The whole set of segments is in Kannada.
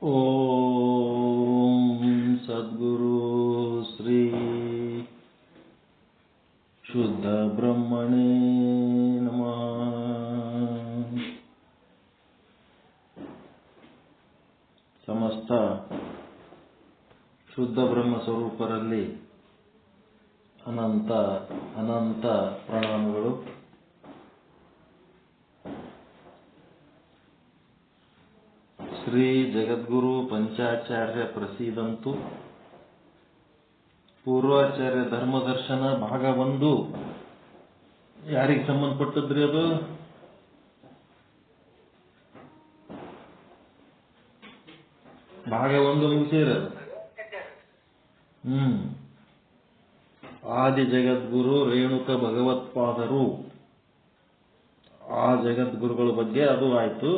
ಓಂ ಸದ್ಗುರು ಶ್ರೀ ಶುದ್ಧ ಬ್ರಹ್ಮಣೇ ನಮಃ. ಸಮಸ್ತ ಶುದ್ಧ ಬ್ರಹ್ಮ ಸ್ವರೂಪರಲ್ಲಿ ಅನಂತ ಅನಂತ ಪ್ರಣಾಮಗಳು. ಶ್ರೀ ಜಗದ್ಗುರು ಪಂಚಾಚಾರ್ಯ ಪ್ರಸೀದಂತು. ಪೂರ್ವಾಚಾರ್ಯ ಧರ್ಮದರ್ಶನ ಭಾಗ 1 ಯಾರಿಗೆ ಸಂಬಂಧಪಟ್ಟದ್ರಿ? ಅದು ಭಾಗ 1 ಮುಗಿಸಿರ. ಆದಿ ಜಗದ್ಗುರು ರೇಣುಕ ಭಗವತ್ಪಾದರು, ಆ ಜಗದ್ಗುರುಗಳ ಬಗ್ಗೆ ಅದು ಆಯ್ತು.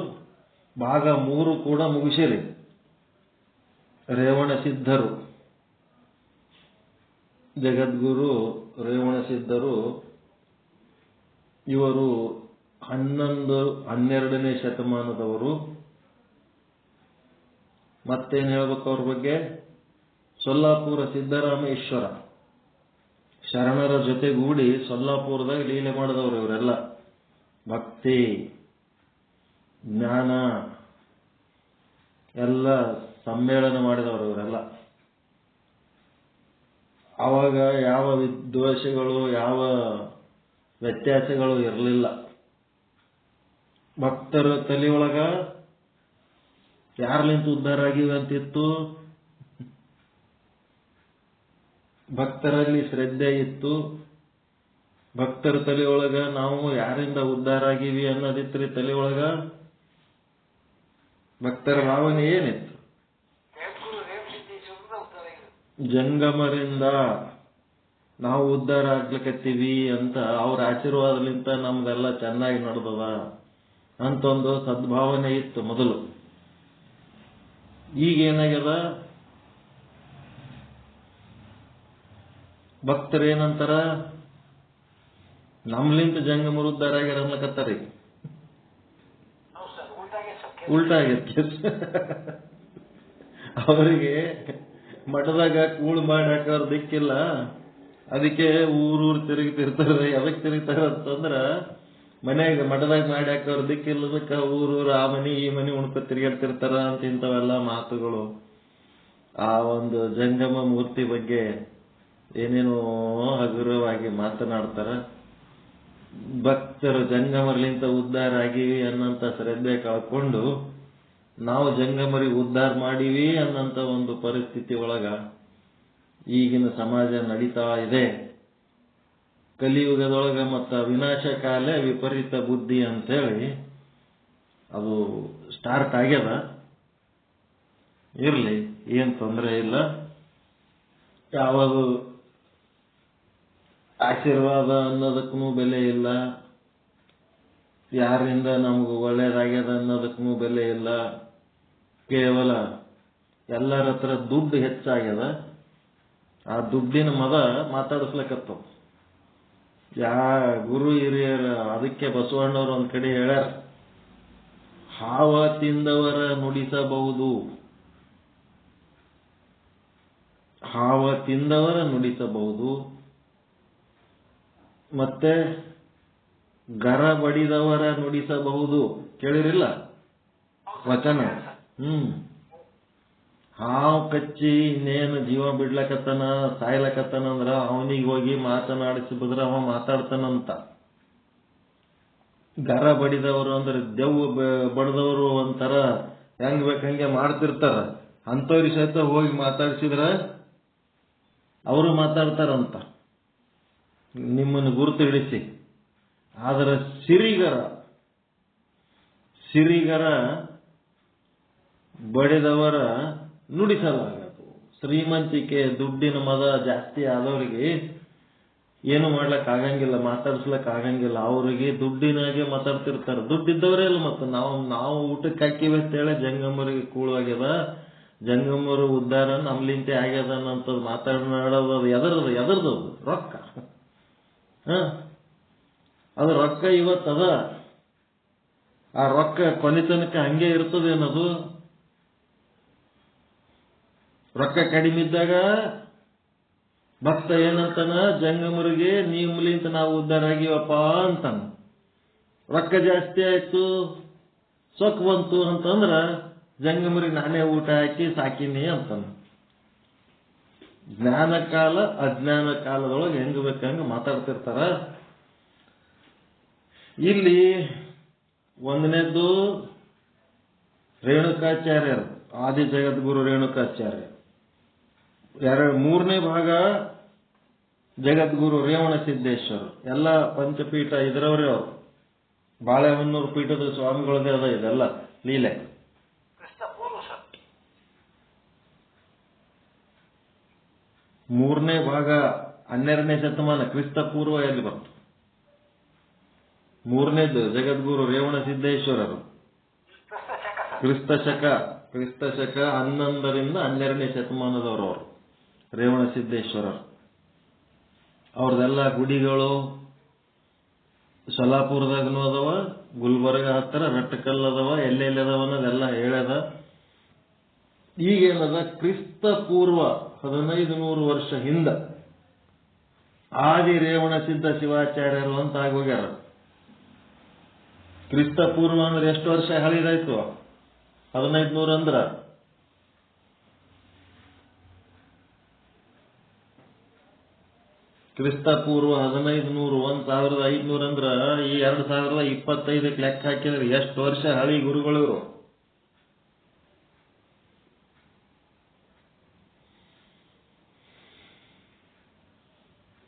ಭಾಗ 3 ಕೂಡ ಮುಗಿಸಿರಿ. ರೇವಣ ಸಿದ್ಧರು, ಜಗದ್ಗುರು ರೇವಣ ಸಿದ್ಧರು, ಇವರು 12ನೇ ಶತಮಾನದವರು. ಮತ್ತೇನು ಹೇಳ್ಬೇಕು ಅವ್ರ ಬಗ್ಗೆ? ಸೊಲ್ಲಾಪುರ ಸಿದ್ದರಾಮೇಶ್ವರ ಶರಣರ ಜೊತೆಗೂಡಿ ಸೊಲ್ಲಾಪುರದಾಗ ಲೀಲೆ ಮಾಡಿದವರು ಇವರೆಲ್ಲ. ಭಕ್ತಿ ಜ್ಞಾನ ಎಲ್ಲ ಸಮ್ಮೇಳನ ಮಾಡಿದವರು ಇವರೆಲ್ಲ. ಆವಾಗ ಯಾವ ವಿದ್ವೇಷಗಳು, ಯಾವ ವ್ಯತ್ಯಾಸಗಳು ಇರಲಿಲ್ಲ. ಭಕ್ತರ ತಲೆಯೊಳಗ ಯಾರ್ಲಿಂತ ಉದ್ಧಾರ ಆಗಿವೆ ಅಂತಿತ್ತು. ಭಕ್ತರಲ್ಲಿ ಶ್ರದ್ಧೆ ಇತ್ತು. ಭಕ್ತರ ತಲೆಯೊಳಗ ನಾವು ಯಾರಿಂದ ಉದ್ಧಾರ ಆಗಿವಿ ಅನ್ನೋದಿತ್ರಿ ತಲೆಯೊಳಗ. ಭಕ್ತರ ಭಾವನೆ ಏನಿತ್ತು? ಜಂಗಮರಿಂದ ನಾವು ಉದ್ಧಾರ ಆಗ್ಲಿಕತ್ತೀವಿ ಅಂತ, ಅವ್ರ ಆಶೀರ್ವಾದಲಿಂತ ನಮ್ದೆಲ್ಲ ಚೆನ್ನಾಗಿ ನಡೆದದ ಅಂತ ಒಂದು ಸದ್ಭಾವನೆ ಇತ್ತು ಮೊದಲು. ಈಗೇನಾಗ್ಯದ? ಭಕ್ತರೇನಂತಾರ? ನಮ್ಲಿಂತ ಜಂಗಮರು ಉದ್ಧಾರ ಆಗ್ಯಾರ ಅನ್ಲಕತ್ತಾರಿ. ಉಲ್ಟಾ ಆಗೈತಿ. ಅವರಿಗೆ ಮಠದಾಗ ಕೂಳು ಮಾಡಿ ಹಾಕೋರು ದಿಕ್ಕಿಲ್ಲ, ಅದಕ್ಕೆ ಊರೂರು ತಿರುಗ್ತಿರ್ತಾರೆ. ಯಾವಾಗ ತಿರುಗ್ತಾರ ಅಂತಂದ್ರ, ಮನ್ಯಾಗ ಮಠದಾಗ ಮಾಡಿ ಹಾಕೋರು ದಿಕ್ಕಿಲ್ಲದಕ್ಕ ಊರೂರು ಆ ಮನಿ ಈ ಮನಿ ಉಣ್ಕೊ ತಿರುಗಾಡ್ತಿರ್ತಾರ ಅಂತ ಇಂಥವೆಲ್ಲ ಮಾತುಗಳು. ಆ ಒಂದು ಜಂಗಮ ಮೂರ್ತಿ ಬಗ್ಗೆ ಏನೇನೋ ಹಗುರವಾಗಿ ಮಾತನಾಡ್ತಾರ. ಭಕ್ತರು ಜಂಗಮರ್ಲಿಂತ ಉದ್ಧಾರ ಆಗಿವಿ ಅನ್ನಂತ ಶ್ರದ್ಧೆ ಕಳ್ಕೊಂಡು ನಾವು ಜಂಗಮರಿಗೆ ಉದ್ಧಾರ ಮಾಡೀವಿ ಅನ್ನಂತ ಒಂದು ಪರಿಸ್ಥಿತಿ ಒಳಗ ಈಗಿನ ಸಮಾಜ ನಡೀತಾ ಇದೆ. ಕಲಿಯುಗದೊಳಗ ಮತ್ತ ವಿನಾಶ ಕಾಲ ವಿಪರೀತ ಬುದ್ಧಿ ಅಂತೇಳಿ ಅದು ಸ್ಟಾರ್ಟ್ ಆಗ್ಯದ. ಇರ್ಲಿ, ಏನ್ ತೊಂದರೆ ಇಲ್ಲ. ಯಾವುದು ಆಶೀರ್ವಾದ ಅನ್ನೋದಕ್ಕೂ ಬೆಲೆ ಇಲ್ಲ, ಯಾರಿಂದ ನಮಗೂ ಒಳ್ಳೇದಾಗ್ಯದ ಅನ್ನೋದಕ್ಕೂ ಬೆಲೆ ಇಲ್ಲ. ಕೇವಲ ಎಲ್ಲರ ಹತ್ರ ದುಡ್ಡು ಹೆಚ್ಚಾಗ್ಯದ. ಆ ದುಡ್ಡಿನ ಮದ ಮಾತಾಡಿಸ್ಲಕತ್ತವ. ಗುರು ಹಿರಿಯರ ಅದಕ್ಕೆ ಬಸವಣ್ಣವರು ಒಂದ್ ಕಡೆ ಹೇಳ್ಯಾರ, ಹಾವ ತಿಂದವರ ನುಡಿಸಬಹುದು, ಹಾವ ತಿಂದವರ ನುಡಿಸಬಹುದು, ಮತ್ತೆ ಗರ ಬಡಿದವರ ನುಡಿಸಬಹುದು. ಕೇಳಿರಿಲ್ಲ ವಚನ? ಹಾವು ಕಚ್ಚಿ ಇನ್ನೇನು ಜೀವ ಬಿಡ್ಲಕತ್ತನ, ಸಾಯ್ಲಕತ್ತನಂದ್ರ ಅವನಿಗೆ ಹೋಗಿ ಮಾತನಾಡಿಸಿಬಿದ್ರ ಅವ ಮಾತಾಡ್ತಾನಂತ. ಗರ ಬಡಿದವರು ಅಂದ್ರೆ ದೆವ್ವ ಬಡದವರು ಒಂಥರ ಹೆಂಗ್ ಬೇಕಂಗೆ ಮಾಡ್ತಿರ್ತಾರ. ಅಂಥವ್ರಿಗೆ ಸಹಿತ ಹೋಗಿ ಮಾತಾಡಿಸಿದ್ರ ಅವರು ಮಾತಾಡ್ತಾರಂತ, ನಿಮ್ಮನ್ನು ಗುರುತು ಹಿಡಿಸಿ. ಆದ್ರೆ ಸಿರಿಗರ ಬಡಿದವರ ನುಡಿಸಲಾಗದು. ಶ್ರೀಮಂತಿಕೆ ದುಡ್ಡಿನ ಮದ ಜಾಸ್ತಿ ಆದವರಿಗೆ ಏನು ಮಾಡ್ಲಕ್ ಆಗಂಗಿಲ್ಲ, ಮಾತಾಡ್ಸ್ಲಕ್ ಆಗಂಗಿಲ್ಲ. ಅವ್ರಿಗೆ ದುಡ್ಡಿನಾಗೆ ಮಾತಾಡ್ತಿರ್ತಾರೆ. ದುಡ್ಡಿದ್ದವರೇ ಅಲ್ಲ. ಮತ್ತೆ ನಾವು ಊಟಕ್ಕೆ ಹಾಕಿವಿ ಅಂತೇಳಿ ಜಂಗಮರಿಗೆ ಕೂಳಾಗ್ಯದ, ಜಂಗಮರು ಉದ್ಧಾರ ನಮ್ಲಿಂತೆ ಆಗ್ಯದ ಅನ್ನೋದು ಮಾತಾಡೋದು. ಎದರ್ದು ರೊಕ್ಕ. ಅದು ರೊಕ್ಕ ಇವತ್ತದ. ಆ ರೊಕ್ಕ ಕೊನೆ ತನಕ ಹಂಗೆ ಇರ್ತದೆ ಅನ್ನೋದು ರೊಕ್ಕ ಕಡಿಮೆ ಇದ್ದಾಗ ಭಕ್ತ ಏನಂತಾನ, ಜಂಗಮರಿಗೆ ನಿಮ್ಮಲಿಂತ ನಾವು ಉದ್ಧಾರ ಆಗಿವಪ್ಪ ಅಂತಾನ. ರೊಕ್ಕ ಜಾಸ್ತಿ ಆಯ್ತು, ಸೊಕ್ ಬಂತು ಅಂತಂದ್ರ ಜಂಗಮರಿಗೆ ನಾನೇ ಊಟ ಹಾಕಿ ಸಾಕಿನಿ ಅಂತಾನ. ಜ್ಞಾನ ಕಾಲ ಅಜ್ಞಾನ ಕಾಲದೊಳಗೆ ಹೆಂಗ್ ಬೇಕಂಗ ಮಾತಾಡ್ತಿರ್ತಾರ. ಇಲ್ಲಿ ಒಂದನೇದ್ದು ರೇಣುಕಾಚಾರ್ಯರು, ಆದಿ ಜಗದ್ಗುರು ರೇಣುಕಾಚಾರ್ಯ. ಮೂರನೇ ಭಾಗ ಜಗದ್ಗುರು ರೇವಣ ಸಿದ್ದೇಶ್ವರು. ಎಲ್ಲ ಪಂಚಪೀಠ ಇದರವರೇ ಅವರು. ಬಾಳೆಹೊನ್ನೂರು ಪೀಠದ ಸ್ವಾಮಿಗಳದೇ ಅದ ಇದೆಲ್ಲ ಲೀಲೆ. ಮೂರನೇ ಭಾಗ 12ನೇ ಶತಮಾನ ಕ್ರಿಸ್ತ ಪೂರ್ವ ಎಲ್ಲಿ ಬಂತು. ಮೂರನೇದು ಜಗದ್ಗುರು ರೇವಣ ಸಿದ್ದೇಶ್ವರರು ಕ್ರಿಸ್ತ ಶಕ 11ರಿಂದ 12ನೇ ಶತಮಾನದವರು. ಅವರು ರೇವಣ ಸಿದ್ದೇಶ್ವರರು ಅವ್ರದೆಲ್ಲ ಗುಡಿಗಳು ಸೊಲಾಪುರದಾಗನೂ ಅದಾವ, ಗುಲ್ಬರ್ಗ ಹತ್ತಿರ ರಟ್ಟಕಲ್ ಅದಾವ, ಎಲ್ಲೆಲ್ಲಿ ಅದಾವ ಅನ್ನೋದೆಲ್ಲ ಹೇಳ್ಯದ. ಈಗೇನದ, ಕ್ರಿಸ್ತ ಪೂರ್ವ 1500 ವರ್ಷ ಹಿಂದ ಆದಿ ರೇವಣ ಸಿದ್ಧ ಶಿವಾಚಾರ್ಯರು ಅಂತ ಆಗೋಗ್ಯಾರ. ಕ್ರಿಸ್ತ ಪೂರ್ವ ಅಂದ್ರೆ ಎಷ್ಟು ವರ್ಷ ಹಳಿದಾಯ್ತು? 1500 ಅಂದ್ರ ಕ್ರಿಸ್ತ ಪೂರ್ವ 1500, 1500 ಅಂದ್ರ ಈ 2025 ಲೆಕ್ಕ ಹಾಕಿದ್ರೆ ಎಷ್ಟು ವರ್ಷ ಹಳಿ ಗುರುಗಳಿವರು.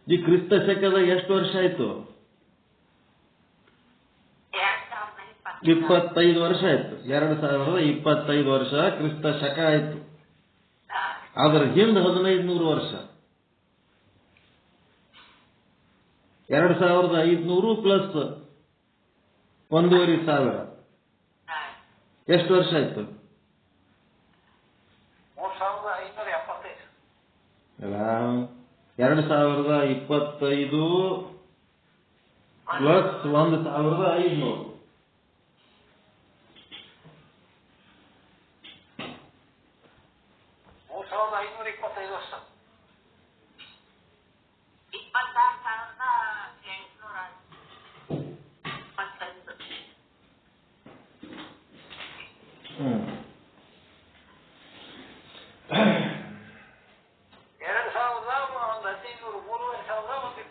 ಈ ಕ್ರಿಸ್ತ ಶಕದ ಎಷ್ಟು ವರ್ಷ ಆಯ್ತು? 25 ವರ್ಷ ಆಯ್ತು. 2025 ವರ್ಷ ಕ್ರಿಸ್ತ ಶಕ ಆಯ್ತು. ಅದರ ಹಿಂದೆ 1500 ವರ್ಷ. 2500 ಪ್ಲಸ್ 1500 ಎಷ್ಟು ವರ್ಷ ಆಯ್ತು? 2025 ಪ್ಲಸ್ 1500 3525 ವರ್ಷ.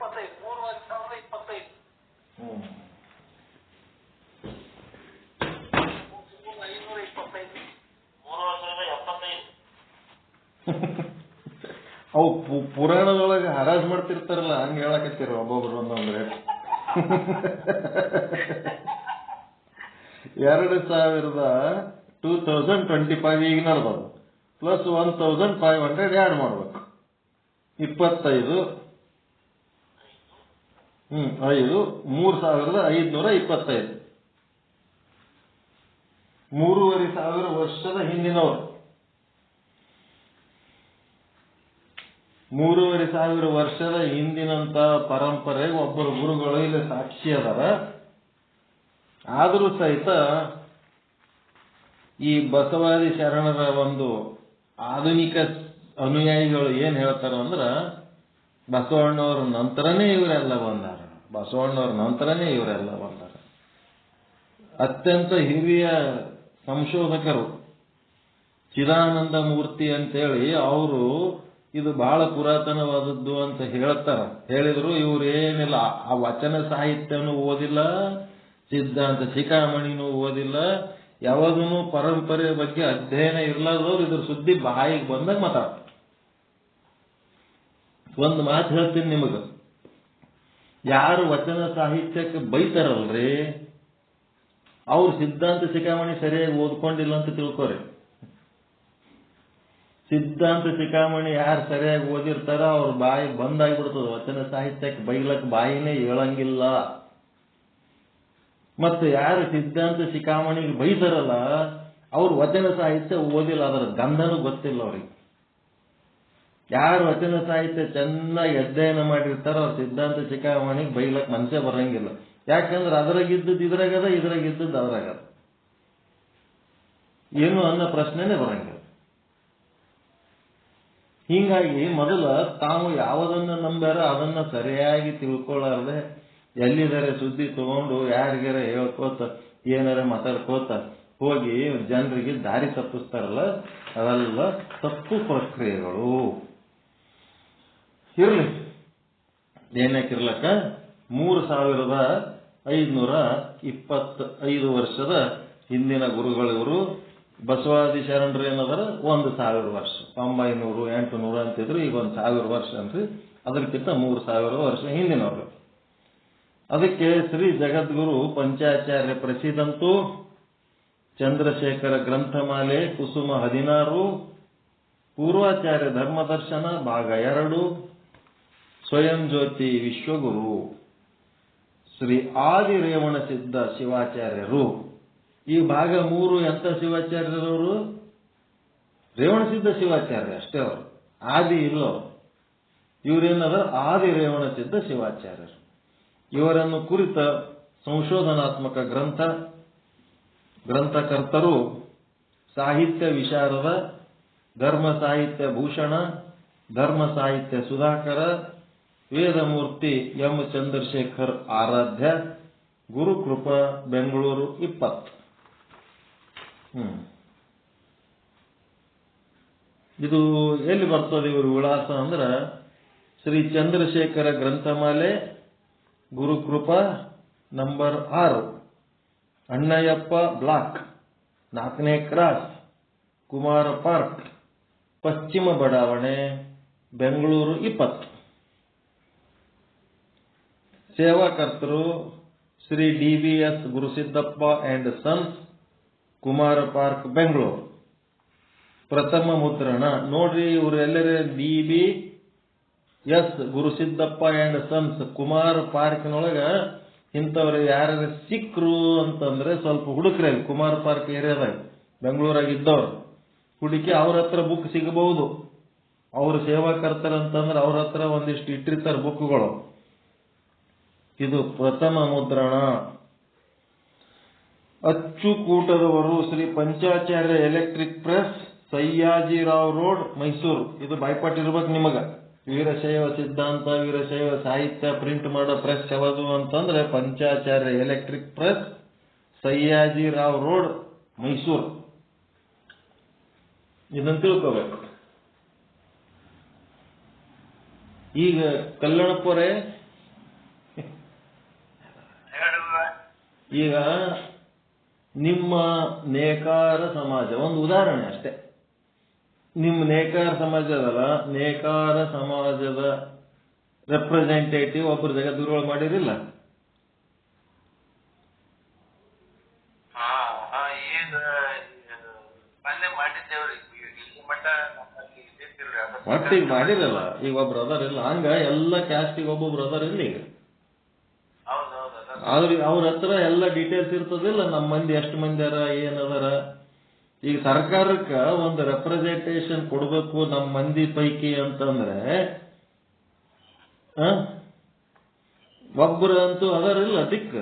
2500 ಅವು ಪುರಾಣದೊಳಗೆ ಹರಾಜ್ ಮಾಡ್ತಿರ್ತಾರಲ್ಲ, ಹಂಗ ಹೇಳಕತ್ತೀರ ಒಬ್ಬೊಬ್ರು ಒಂದೊಂದ್ರೆ. 2025 ಈಗ ನಡೆದದು ಪ್ಲಸ್ 1500 ಆಡ್ ಮಾಡ್ಬೇಕು. 25 5 3525 3500 ವರ್ಷದ ಹಿಂದಿನವರು. 3500 ವರ್ಷದ ಹಿಂದಿನಂತ ಪರಂಪರೆಗೆ ಒಬ್ಬರು ಗುರುಗಳು ಇಲ್ಲಿ ಸಾಕ್ಷಿ ಅದಾರ. ಆದರೂ ಸಹಿತ ಈ ಬಸವಾದಿ ಶರಣರ ಒಂದು ಆಧುನಿಕ ಅನುಯಾಯಿಗಳು ಏನ್ ಹೇಳ್ತಾರ ಅಂದ್ರ, ಬಸವಣ್ಣವ್ರ ನಂತರನೇ ಇವರೆಲ್ಲ ಬಂದಾರ, ಬಸವಣ್ಣವ್ರ ನಂತರನೇ ಇವರೆಲ್ಲ ಬಂದಾರ. ಅತ್ಯಂತ ಹಿರಿಯ ಸಂಶೋಧಕರು ಚಿದಾನಂದ ಮೂರ್ತಿ ಅಂತೇಳಿ ಅವರು ಇದು ಬಹಳ ಪುರಾತನವಾದದ್ದು ಅಂತ ಹೇಳ್ತಾರ. ಹೇಳಿದ್ರು ಇವ್ರೇನಿಲ್ಲ, ಆ ವಚನ ಸಾಹಿತ್ಯನೂ ಓದಿಲ್ಲ, ಸಿದ್ಧಾಂತ ಶಿಖಾಮಣಿನೂ ಓದಿಲ್ಲ, ಯಾವಾಗೂ ಪರಂಪರೆ ಬಗ್ಗೆ ಅಧ್ಯಯನ ಇರ್ಲಾರ್ದವ್ರು ಇದ್ರ ಸುದ್ದಿ ಬಾಯಿಗೆ ಬಂದಾಗ ಮಾತಾಡ್ತಾರೆ. ಒಂದು ಮಾತು ಹೇಳ್ತೀನಿ ನಿಮಗ, ಯಾರು ವಚನ ಸಾಹಿತ್ಯಕ್ಕೆ ಬೈತಾರಲ್ರಿ ಅವ್ರು ಸಿದ್ಧಾಂತ ಶಿಖಾಮಣಿ ಸರಿಯಾಗಿ ಓದ್ಕೊಂಡಿಲ್ಲ ಅಂತ ತಿಳ್ಕೊರಿ. ಸಿದ್ಧಾಂತ ಶಿಖಾಮಣಿ ಯಾರು ಸರಿಯಾಗಿ ಓದಿರ್ತಾರ ಅವ್ರ ಬಾಯಿ ಬಂದಾಗ್ಬಿಡ್ತದ. ವಚನ ಸಾಹಿತ್ಯಕ್ಕೆ ಬೈಲಕ್ ಬಾಯಿನೇ ಹೇಳಂಗಿಲ್ಲ. ಮತ್ತೆ ಯಾರು ಸಿದ್ಧಾಂತ ಶಿಖಾಮಣಿಗೆ ಬೈತಾರಲ್ಲ ಅವ್ರು ವಚನ ಸಾಹಿತ್ಯ ಓದಿಲ್ಲ, ಅದರ ಗಂಧನೂ ಗೊತ್ತಿಲ್ಲ ಅವ್ರಿಗೆ. ಯಾರು ವಚನ ಸಾಹಿತ್ಯ ಚೆನ್ನಾಗಿ ಅಧ್ಯಯನ ಮಾಡಿರ್ತಾರ ಅವ್ರ ಸಿದ್ಧಾಂತ ಶಿಖಾಮಣಿಗೆ ಬೈಲಕ್ ಮನಸ್ಸೇ ಬರಂಗಿಲ್ಲ. ಯಾಕಂದ್ರೆ ಅದ್ರಾಗಿದ್ದದ್ದು ಇದ್ರಾಗದ, ಇದ್ರಾಗಿದ್ದದ್ದು ಅದ್ರಾಗದ, ಏನು ಅನ್ನೋ ಪ್ರಶ್ನೆನೇ ಬರಂಗಿಲ್ಲ. ಹೀಗಾಗಿ ಮೊದಲ ತಾವು ಯಾವುದನ್ನ ನಂಬ್ಯಾರ ಅದನ್ನ ಸರಿಯಾಗಿ ತಿಳ್ಕೊಳ್ಳಾರ್ದೆ ಎಲ್ಲಿದ್ದಾರೆ ಸುದ್ದಿ ತಗೊಂಡು ಯಾರಿಗಾರ ಹೇಳ್ಕೋತ ಏನಾರ ಮಾತಾಡ್ಕೋತ ಹೋಗಿ ಜನರಿಗೆ ದಾರಿ ತಪ್ಪಿಸ್ತಾರಲ್ಲ ಅವೆಲ್ಲ ತಪ್ಪು ಪ್ರಕ್ರಿಯೆಗಳು. ಇರ್ಲಿ ಏನಕ್ಕಿರ್ಲಕ್ಕ 3525 ವರ್ಷದ ಹಿಂದಿನ ಗುರುಗಳಿವರು. ಬಸವಾದಿ ಶರಣರು ಏನದರ 1000 ವರ್ಷ, 900 800 ಅಂತಿದ್ರು, ಈಗ 1000 ವರ್ಷ ಅಂತ್ರಿ. ಅದಕ್ಕಿಂತ 3000 ವರ್ಷ ಹಿಂದಿನವರು. ಅದಕ್ಕೆ ಶ್ರೀ ಜಗದ್ಗುರು ಪಂಚಾಚಾರ್ಯ ಪ್ರಸಿದ್ಧಂತೂ ಚಂದ್ರಶೇಖರ ಗ್ರಂಥಮಾಲೆ ಕುಸುಮ 16, ಪೂರ್ವಾಚಾರ್ಯ ಧರ್ಮದರ್ಶನ ಭಾಗ 2, ಸ್ವಯಂ ಜ್ಯೋತಿ ವಿಶ್ವಗುರು ಶ್ರೀ ಆದಿ ರೇವಣ ಸಿದ್ಧ ಶಿವಾಚಾರ್ಯರು. ಈ ಭಾಗ 3 ಎಂತ ಶಿವಾಚಾರ್ಯರವರು? ರೇವಣ ಸಿದ್ಧ ಶಿವಾಚಾರ್ಯ ಅಷ್ಟೇ ಅವರು, ಆದಿ ಇಲ್ಲ. ಇವರೇನದ ಆದಿ ರೇವಣ ಸಿದ್ಧ ಶಿವಾಚಾರ್ಯರು. ಇವರನ್ನು ಕುರಿತ ಸಂಶೋಧನಾತ್ಮಕ ಗ್ರಂಥಕರ್ತರು ಸಾಹಿತ್ಯ ವಿಶಾರದ, ಧರ್ಮ ಸಾಹಿತ್ಯ ಭೂಷಣ, ಧರ್ಮ ಸಾಹಿತ್ಯ ಸುಧಾಕರ, ವೇದಮೂರ್ತಿ ಎಂ ಚಂದ್ರಶೇಖರ್ ಆರಾಧ್ಯ, ಗುರುಕೃಪ, ಬೆಂಗಳೂರು 20. ಇದು ಎಲ್ಲಿ ಬರ್ತದೆ ಇವರು ವಿಳಾಸ ಅಂದ್ರೆ ಶ್ರೀ ಚಂದ್ರಶೇಖರ ಗ್ರಂಥಮಾಲೆ, ಗುರುಕೃಪ, ನಂಬರ್ 6, ಅಣ್ಣಯ್ಯಪ್ಪ ಬ್ಲಾಕ್, 4ನೇ ಕ್ರಾಸ್, ಕುಮಾರ ಪಾರ್ಕ್, ಪಶ್ಚಿಮ ಬಡಾವಣೆ, ಬೆಂಗಳೂರು 20. ಸೇವಾಕರ್ತರು Shri DBS Gurusiddappa and sons, Kumara park, Bengaluru. ಪ್ರಥಮ ಮುದ್ರಣ ನೋಡ್ರಿ, ಇವರು ಎಲ್ಲರೇ DBS Gurusiddappa and sons Kumara ಪಾರ್ಕ್ನೊಳಗ ಇಂಥವ್ರು ಯಾರು ಸಿಕ್ರು ಅಂತಂದ್ರೆ ಸ್ವಲ್ಪ ಹುಡುಕ್ರಿ. ಕುಮಾರ ಪಾರ್ಕ್ ಏರಿಯಾದಾಗ ಬೆಂಗಳೂರಾಗ ಇದ್ದವ್ರು ಹುಡುಕಿ ಅವ್ರ ಹತ್ರ ಬುಕ್ ಸಿಗಬಹುದು. ಅವ್ರ ಸೇವಾಕರ್ತರಂತಂದ್ರೆ ಅವ್ರ ಹತ್ರ ಒಂದಿಷ್ಟು ಇಟ್ಟಿರ್ತಾರೆ ಬುಕ್ಗಳು. ಇದು ಪ್ರಥಮ ಮುದ್ರಣ. ಅಚ್ಚುಕೂಟದವರು Shri Panchacharya electric press, Sayyajirao road, Mysuru. ಇದು ಬಾಯ್ಪಾಟ್ ಇರ್ಬೇಕು ನಿಮಗ. ವೀರಶೈವ ಸಿದ್ಧಾಂತ, ವೀರಶೈವ ಸಾಹಿತ್ಯ ಪ್ರಿಂಟ್ ಮಾಡೋ ಪ್ರೆಸ್ ಯಾವುದು ಅಂತಂದ್ರೆ Panchacharya electric press, Sayyajirao road, Mysuru. ಇದನ್ನು ತಿಳ್ಕೋಬೇಕು. ಈಗ ಕಲ್ಯಾಣಪುರೆ ಈಗ ನಿಮ್ಮ ನೇಕಾರ ಸಮಾಜ ಒಂದು ಉದಾಹರಣೆ ಅಷ್ಟೇ. ನಿಮ್ಮ ನೇಕಾರ ಸಮಾಜ ಅದಲ್ಲ, ನೇಕಾರ ಸಮಾಜದ ರೆಪ್ರೆಸೆಂಟೇಟಿವ್ ಒಬ್ಬರು ಜಗದ್ಗುರುಗಳು ಮಾಡಿರಿಲ್ಲ? ಒಟ್ಟಿಗೆ ಮಾಡಿರಲ್ಲ. ಈಗ ಒಬ್ಬ ಬ್ರದರ್ ಇಲ್ಲ, ಹಂಗ ಎಲ್ಲ ಕ್ಯಾಸ್ಟಿಗೆ ಒಬ್ಬ ಬ್ರದರ್ ಇಲ್ಲ. ಈಗ ಅವ್ರ ಹತ್ರ ಎಲ್ಲ ಡೀಟೇಲ್ಸ್ ಇರ್ತದಿಲ್ಲ, ನಮ್ಮ ಮಂದಿ ಎಷ್ಟು ಮಂದಿ ಅರ, ಏನದಾರ. ಈಗ ಸರ್ಕಾರಕ್ಕ ಒಂದು ರೆಪ್ರೆಸೆಂಟೇಷನ್ ಕೊಡ್ಬೇಕು ನಮ್ಮ ಮಂದಿ ಪೈಕಿ ಅಂತಂದ್ರೆ ಒಬ್ಬರು ಅಂತೂ ಅದರಿಲ್ಲ ದಿಕ್ಕ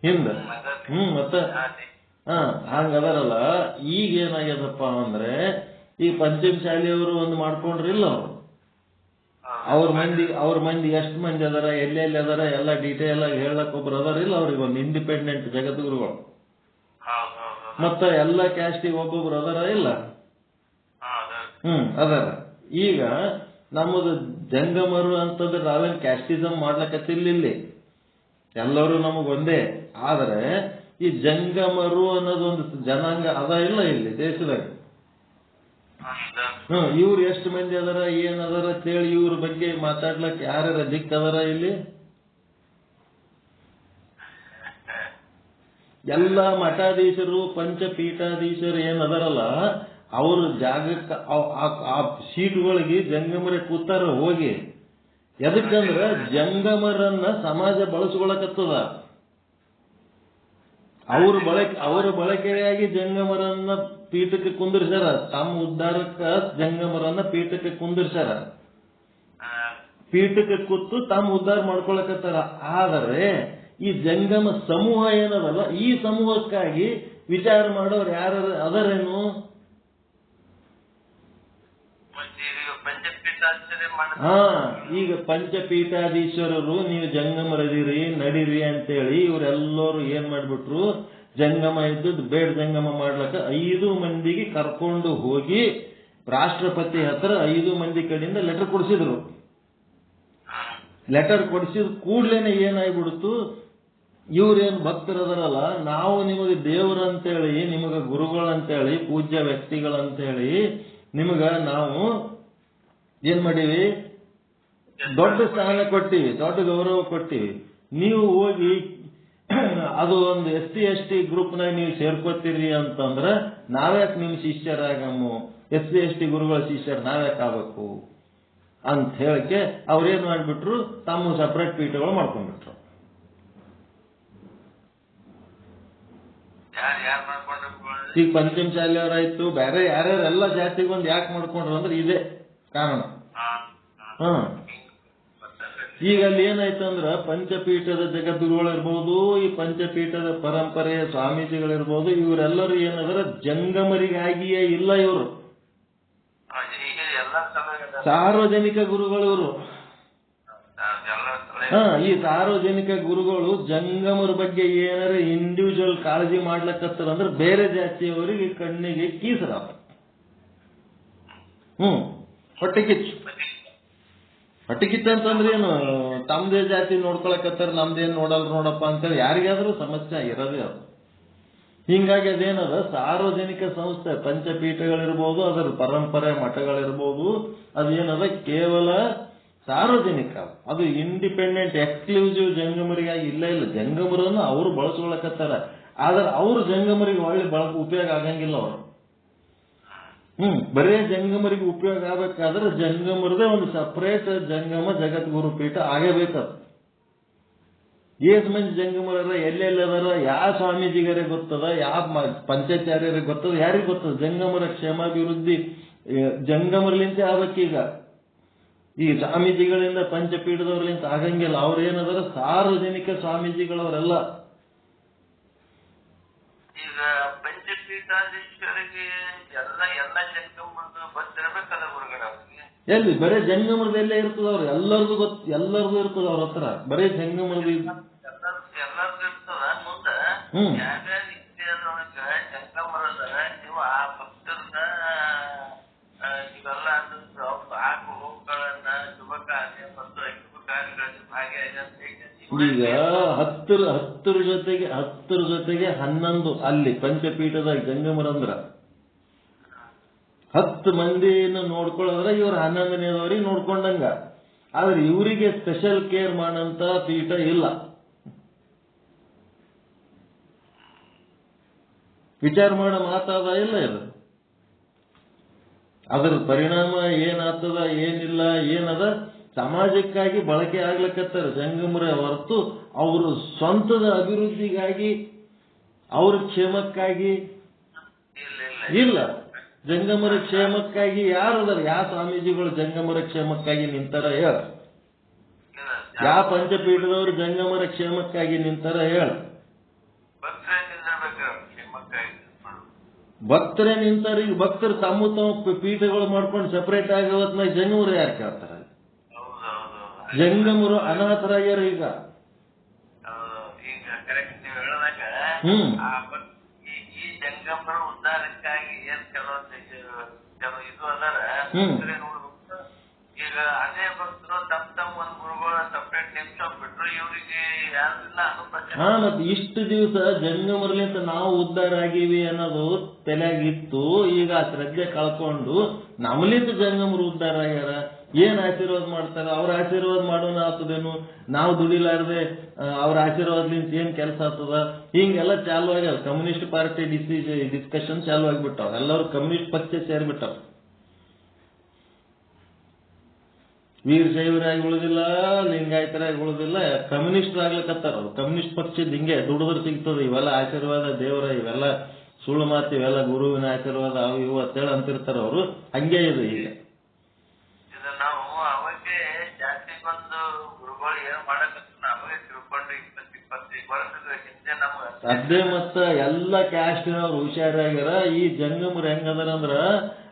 ಹಿಂದ. ಮತ್ತ ಹಂಗ ಅದರಲ್ಲ. ಈಗ ಏನಾಗ್ಯದಪ್ಪ ಅಂದ್ರೆ ಈ ಪಂಚಮ ಶಾಲೆಯವರು ಒಂದು ಮಾಡ್ಕೊಂಡ್ರಿಲ್ಲ. ಅವ್ರ ಮಂದಿ ಎಷ್ಟು ಮಂದಿ ಅದಾರ, ಎಲ್ಲೆಲ್ಲಿ ಅದಾರ ಎಲ್ಲ ಡೀಟೇಲ್ ಆಗಿ ಹೇಳಕ್ ಒಬ್ರು ಅದಾರಿಲ್ಲ. ಅವ್ರಿಗೆ ಒಂದು ಇಂಡಿಪೆಂಡೆಂಟ್ ಜಗದ್ಗುರುಗಳು. ಮತ್ತ ಎಲ್ಲ ಕ್ಯಾಸ್ಟಿಗೆ ಒಬ್ಬೊಬ್ರು ಅದಾರ ಇಲ್ಲ? ಅದಾರ. ಈಗ ನಮ್ಮದು ಜಂಗಮರು ಅಂತಂದ್ರೆ ನಾವೇನ್ ಕ್ಯಾಸ್ಟಿಸಮ್ ಮಾಡ್ಲಕತ್ತಿಲ್ಲ. ಇಲ್ಲಿ ಎಲ್ಲರೂ ನಮಗೊಂದೇ. ಆದ್ರೆ ಈ ಜಂಗಮರು ಅನ್ನೋದೊಂದು ಜನಾಂಗ ಅದ ಇಲ್ಲ ಇಲ್ಲಿ ದೇಶದಾಗ. ಇವ್ರು ಎಷ್ಟು ಮಂದಿ ಅದರ, ಏನದಾರ ಅಂತೇಳಿ ಇವ್ರ ಬಗ್ಗೆ ಮಾತಾಡ್ಲಕ್ ಯಾರ್ಯಾರ ದಿಕ್ ಅದರ ಇಲ್ಲಿ? ಎಲ್ಲ ಮಠಾಧೀಶರು, ಪಂಚಪೀಠಾಧೀಶರು ಏನದಾರಲ್ಲ, ಅವ್ರ ಜಾಗಕ್ಕೆ ಆ ಸೀಟುಗಳಿಗೆ ಜಂಗಮರೇ ಕೂತಾರ ಹೋಗಿ. ಎದಕ್ಕಂದ್ರ ಜಂಗಮರನ್ನ ಸಮಾಜ ಬಳಸ್ಕೊಳಕತ್ತದ. ಅವ್ರ ಬಳಕೆಯಾಗಿ ಜಂಗಮರನ್ನ ಪೀಠಕ್ಕೆ ಕುಂದಿರ್ಸಾರ. ತಮ್ಮ ಉದ್ಧಾರಕ್ಕ ಜಂಗಮರನ್ನ ಪೀಠಕ್ಕೆ ಕುಂದಿರ್ಸಾರ. ಪೀಠಕ್ಕೆ ಕೂತು ತಮ್ಮ ಉದ್ಧಾರ ಮಾಡ್ಕೊಳಕತ್ತಾರ. ಆದರೆ ಈ ಜಂಗಮ ಸಮೂಹ ಏನದಲ್ಲ, ಈ ಸಮೂಹಕ್ಕಾಗಿ ವಿಚಾರ ಮಾಡೋರು ಯಾರು ಅದರೇನು? ಹಾ, ಈಗ ಪಂಚಪೀಠಾಧೀಶ್ವರರು ನೀವು ಜಂಗಮರದಿರಿ ನಡೀರಿ ಅಂತೇಳಿ ಇವರೆಲ್ಲರೂ ಏನ್ ಮಾಡ್ಬಿಟ್ರು, ಜಂಗಮ ಇದ್ದದ್ದು ಬೇಡ ಜಂಗಮ ಮಾಡ್ಲಕ್ಕ 5 ಮಂದಿಗೆ ಕರ್ಕೊಂಡು ಹೋಗಿ ರಾಷ್ಟ್ರಪತಿ ಹತ್ರ 5 ಮಂದಿ ಕಡೆಯಿಂದ ಲೆಟರ್ ಕೊಡಿಸಿದ್ರು. ಲೆಟರ್ ಕೊಡಿಸಿದ ಕೂಡ್ಲೇನೆ ಏನಾಗ್ಬಿಡ್ತು, ಇವ್ರೇನು ಭಕ್ತರದಾರಲ್ಲ, ನಾವು ನಿಮಗೆ ದೇವರಂತೇಳಿ, ನಿಮಗ ಗುರುಗಳಂತೇಳಿ, ಪೂಜ್ಯ ವ್ಯಕ್ತಿಗಳಂತೇಳಿ ನಿಮಗ ನಾವು ಏನ್ ಮಾಡೀವಿ, ದೊಡ್ಡ ಸ್ಥಾನ ಕೊಟ್ಟಿವಿ, ದೊಡ್ಡ ಗೌರವ ಕೊಟ್ಟಿವಿ. ನೀವು ಹೋಗಿ ಅದು ಒಂದು SC/ST ಗ್ರೂಪ್ನಾಗ ನೀವು ಸೇರ್ಕೋತೀರಿ ಅಂತಂದ್ರ ನಾವ್ಯಾಕೆ ನಿಮ್ ಶಿಷ್ಯರಾಗಮ್ಮು, SC/ST ಗುರುಗಳ ಶಿಷ್ಯರು ನಾವ್ಯಾಕೆ ಆಗ್ಬೇಕು ಅಂತ ಹೇಳಕ್ಕೆ ಅವ್ರೇನ್ ಮಾಡ್ಬಿಟ್ರು, ತಮ್ಮ ಸಪರೇಟ್ ಪೀಠಗಳು ಮಾಡ್ಕೊಂಡ್ಬಿಟ್ರು. ಈಗ ಪಂಚಮಶಾಲಿಯವರಾಯ್ತು, ಬೇರೆ ಯಾರ್ಯಾರೆಲ್ಲ ಜಾತಿಗೆ ಒಂದು ಯಾಕೆ ಮಾಡ್ಕೊಂಡ್ರು ಅಂದ್ರೆ ಇದೇ ಕಾರಣ. ಈಗ ಅಲ್ಲಿ ಏನಾಯ್ತು ಅಂದ್ರ ಪಂಚಪೀಠದ ಜಗದ್ಗುರುಗಳಿರ್ಬೋದು, ಈ ಪಂಚಪೀಠದ ಪರಂಪರೆಯ ಸ್ವಾಮೀಜಿಗಳಿರ್ಬೋದು, ಇವರೆಲ್ಲರೂ ಏನಂದ್ರ ಜಂಗಮರಿಗಾಗಿಯೇ ಇಲ್ಲ, ಇವರು ಸಾರ್ವಜನಿಕ ಗುರುಗಳು ಇವರು. ಈ ಸಾರ್ವಜನಿಕ ಗುರುಗಳು ಜಂಗಮರ ಬಗ್ಗೆ ಏನಾರ ಇಂಡಿವಿಜುವಲ್ ಕಾಳಜಿ ಮಾಡ್ಲಕತ್ತಾರ ಅಂದ್ರೆ ಬೇರೆ ಜಾತಿಯವರಿಗೆ ಕಣ್ಣಿಗೆ ಕೀಸರ, ಹೊಟ್ಟೆಕಿಚ್ಚ ಅಂತಂದ್ರೆ ಏನು, ತಮ್ಮದೇ ಜಾತಿ ನೋಡ್ಕೊಳಕತ್ತಾರ, ನಮ್ದೇನ್ ನೋಡಲ್ ನೋಡಪ್ಪ ಅಂತೇಳಿ ಯಾರಿಗಾದ್ರೂ ಸಮಸ್ಯೆ ಇರೋದೇ ಅದು. ಹಿಂಗಾಗಿ ಅದೇನದ ಸಾರ್ವಜನಿಕ ಸಂಸ್ಥೆ, ಪಂಚಪೀಠಗಳಿರ್ಬೋದು, ಅದರ ಪರಂಪರೆ ಮಠಗಳಿರ್ಬೋದು, ಅದೇನದ ಕೇವಲ ಸಾರ್ವಜನಿಕ, ಅದು ಇಂಡಿಪೆಂಡೆಂಟ್ ಎಕ್ಸ್ಕ್ಲೂಸಿವ್ ಜಂಗಮರಿಗಾಗಿ ಇಲ್ಲ. ಜಂಗಮರನ್ನು ಅವರು ಬಳಸ್ಕೊಳಕತ್ತಾರ, ಆದ್ರೆ ಅವ್ರ ಜಂಗಮರಿಗೆ ಒಳ್ಳೆ ಉಪಯೋಗ ಆಗಂಗಿಲ್ಲ ಅವರು. ಬರೇ ಜಂಗಮರಿಗೆ ಉಪಯೋಗ ಆಗ್ಬೇಕಾದ್ರೆ ಜಂಗಮರದೇ ಒಂದು ಸಪರೇಟ್ ಜಂಗಮ ಜಗದ್ಗುರು ಪೀಠ ಆಗಬೇಕದು. ಮಂದಿ ಜಂಗಮರ ಎಲ್ಲೆಲ್ಲದಾರ, ಯಾವ ಸ್ವಾಮೀಜಿಗರೇ ಗೊತ್ತದ, ಯಾವ ಪಂಚಾಚಾರ್ಯರಿಗೆ ಗೊತ್ತದ, ಯಾರಿಗೆ ಗೊತ್ತದ? ಜಂಗಮರ ಕ್ಷೇಮಾಭಿವೃದ್ಧಿ ಜಂಗಮರ್ಲಿಂತ ಆಗ್ಬೇಕೀಗ. ಈ ಸ್ವಾಮೀಜಿಗಳಿಂದ ಪಂಚಪೀಠದವ್ರಲಿಂತ ಆಗಂಗಿಲ್ಲ. ಅವ್ರೇನದಾರ ಸಾರ್ವಜನಿಕ ಸ್ವಾಮೀಜಿಗಳವರೆಲ್ಲ. ಈಗ ಪಂಚಪೀಠಾಧೀಶ್ವರಿಗೆ ಎಲ್ಲ ಜಂಗಮದ ಗೊತ್ತಿರಬೇಕಲ್ಲ ಗುರುಗಳ ಅವ್ರಿಗೆ. ಎಲ್ಲಿ ಬರೇ ಜಂಗಮರದಲ್ಲೇ ಇರ್ತದ, ಅವ್ರು ಎಲ್ಲರದು ಎಲ್ಲರದು ಇರ್ತದ ಅವ್ರ ಹತ್ರ, ಬರೇ ಜಂಗಮರದ ಎಲ್ಲರದು ಇರ್ತದ. ಮುಂದ ಯಾವ್ಯಾವ ಇತಿಹಾಸದೊಳಗ ಜಂಗಮರದ ನೀವು ಆ ಭಕ್ತರನ್ನ ಇವೆಲ್ಲ ಆಗು ಹೋಗುಗಳನ್ನ ಶುಭ ಕಾರ್ಯ ಮತ್ತು ಅಶುಭ ಕಾರ್ಯಗಳಲ್ಲಿ ಭಾಗಿಯಾಗಿ ಈಗ ಹತ್ತರ ಜೊತೆಗೆ 11 ಅಲ್ಲಿ ಪಂಚಪೀಠದ ಜಂಗಮರಂದ್ರ 10 ಮಂದಿನ ನೋಡ್ಕೊಳ್ಳೋದ್ರ ಇವ್ರು 11ನೇದವ್ರಿಗೆ ನೋಡ್ಕೊಂಡಂಗ. ಆದ್ರೆ ಇವರಿಗೆ ಸ್ಪೆಷಲ್ ಕೇರ್ ಮಾಡಂತ ಪೀಠ ಇಲ್ಲ. ವಿಚಾರ ಮಾಡೋ ಮಾತಾದ ಇಲ್ಲ ಇದು. ಅದರ ಪರಿಣಾಮ ಏನಾಗ್ತದ ಏನಿಲ್ಲ ಏನದ ಸಮಾಜಕ್ಕಾಗಿ ಬಳಕೆ ಆಗ್ಲಕತ್ತಾರ ಜಂಗಮರ ಹೊರತು ಅವರು ಸ್ವಂತದ ಅಭಿವೃದ್ಧಿಗಾಗಿ ಅವ್ರ ಕ್ಷೇಮಕ್ಕಾಗಿ ಇಲ್ಲ. ಜಂಗಮರ ಕ್ಷೇಮಕ್ಕಾಗಿ ಯಾರದಾರ? ಯಾವ ಸ್ವಾಮೀಜಿಗಳು ಜಂಗಮರ ಕ್ಷೇಮಕ್ಕಾಗಿ ನಿಂತಾರ ಹೇಳ? ಯಾವ ಪಂಚಪೀಠದವರು ಜಂಗಮರ ಕ್ಷೇಮಕ್ಕಾಗಿ ನಿಂತಾರ ಹೇಳ? ಭಕ್ತರೇ ನಿಂತಾರ. ಈಗ ಭಕ್ತರು ತಮ್ಮ ಪೀಠಗಳು ಮಾಡ್ಕೊಂಡು ಸಪರೇಟ್ ಆಗವತ್ನಾಗ ಜಂಗಮರು ಯಾರು ಕೇಳ್ತಾರ? ಜಂಗಮರು ಅನಾಥರಾಗ್ಯಾರ ಈಗ. ಈ ಜಂಗಮರ ಉದ್ಧಾರಕ್ಕಾಗಿ ಏನ್ ಕೆಲವೊಂದು ಇದು ಅದಾರ. ಈಗ ಅದೇ ಭಕ್ತರು ತಮ್ಮ ಒಂದ್ ಗುರುಗಳ ಸಪರೇಟ್ ನಿಂತ್ಕೊಂಡ್ಬಿಟ್ರು, ಇವರಿಗೆ ಯಾರಿಲ್ಲ. ಮತ್ತೆ ಇಷ್ಟು ದಿವಸ ಜಂಗಮರ್ಲಿಂತ ನಾವು ಉದ್ಧಾರ ಆಗೀವಿ ಅನ್ನೋದು ತಲೆಯಾಗಿತ್ತು. ಈಗ ಆ ಶ್ರದ್ಧೆ ಕಳ್ಕೊಂಡು ನಮ್ಲಿಂತ ಜಂಗಮರು ಉದ್ಧಾರ ಆಗ್ಯಾರ. ಏನ್ ಆಶೀರ್ವಾದ ಮಾಡ್ತಾರ? ಅವ್ರ ಆಶೀರ್ವಾದ ಮಾಡೋಣ ಆಗ್ತದೇನು? ನಾವು ದುಡಿಲಾರ್ದೆ ಅವ್ರ ಆಶೀರ್ವಾದಲಿಂತ ಏನ್ ಕೆಲಸ ಆಗ್ತದ? ಹಿಂಗೆಲ್ಲ ಚಾಲು ಆಗ್ಯಾವ. ಕಮ್ಯುನಿಸ್ಟ್ ಪಾರ್ಟಿ ಡಿಸ್ಕಷನ್ ಚಾಲು ಆಗ್ಬಿಟ್ಟಾವ. ಎಲ್ಲರೂ ಕಮ್ಯುನಿಸ್ಟ್ ಪಕ್ಷ ಸೇರ್ಬಿಟ್ಟಾವ. ವೀರಶೈವರಾಗಿ ಉಳಿದಿಲ್ಲ, ಲಿಂಗಾಯತರಾಗಿ ಉಳಿದಿಲ್ಲ, ಕಮ್ಯುನಿಸ್ಟ್ ಆಗ್ಲಿಕತ್ತಾರ. ಕಮ್ಯುನಿಸ್ಟ್ ಪಕ್ಷದ ಹಿಂಗೆ ದುಡಿದ್ರೆ ಸಿಗ್ತದೆ ಇವೆಲ್ಲ ಆಶೀರ್ವಾದ ದೇವರ, ಇವೆಲ್ಲ ಸುಳ್ಳು ಮಾತು, ಇವೆಲ್ಲ ಗುರುವಿನ ಆಶೀರ್ವಾದ ಅವು ಇವು ಅಂತೇಳಿ ಅಂತಿರ್ತಾರ ಅವರು. ಹಂಗೆ ಇದೆ ಈಗ. ನಾವು ಅವಾಗೆ ಜಾತಿಗೊಂದು ಗುರುಗಳು ಏನ್ ಮಾಡಕತ್ತ ಅವಾಗೆ ತಿಳ್ಕೊಂಡು 20-25 ವರ್ಷದ ಹಿಂದೆ ನಮ್ಗೆ ಅದೇ ಮತ್ತ ಎಲ್ಲ ಕ್ಯಾಸ್ಟಿನವ್ರು ಹುಷಾರಾಗ್ಯಾರ. ಈ ಜಂಗಮರು ಹೆಂಗದಾರ ಅಂದ್ರ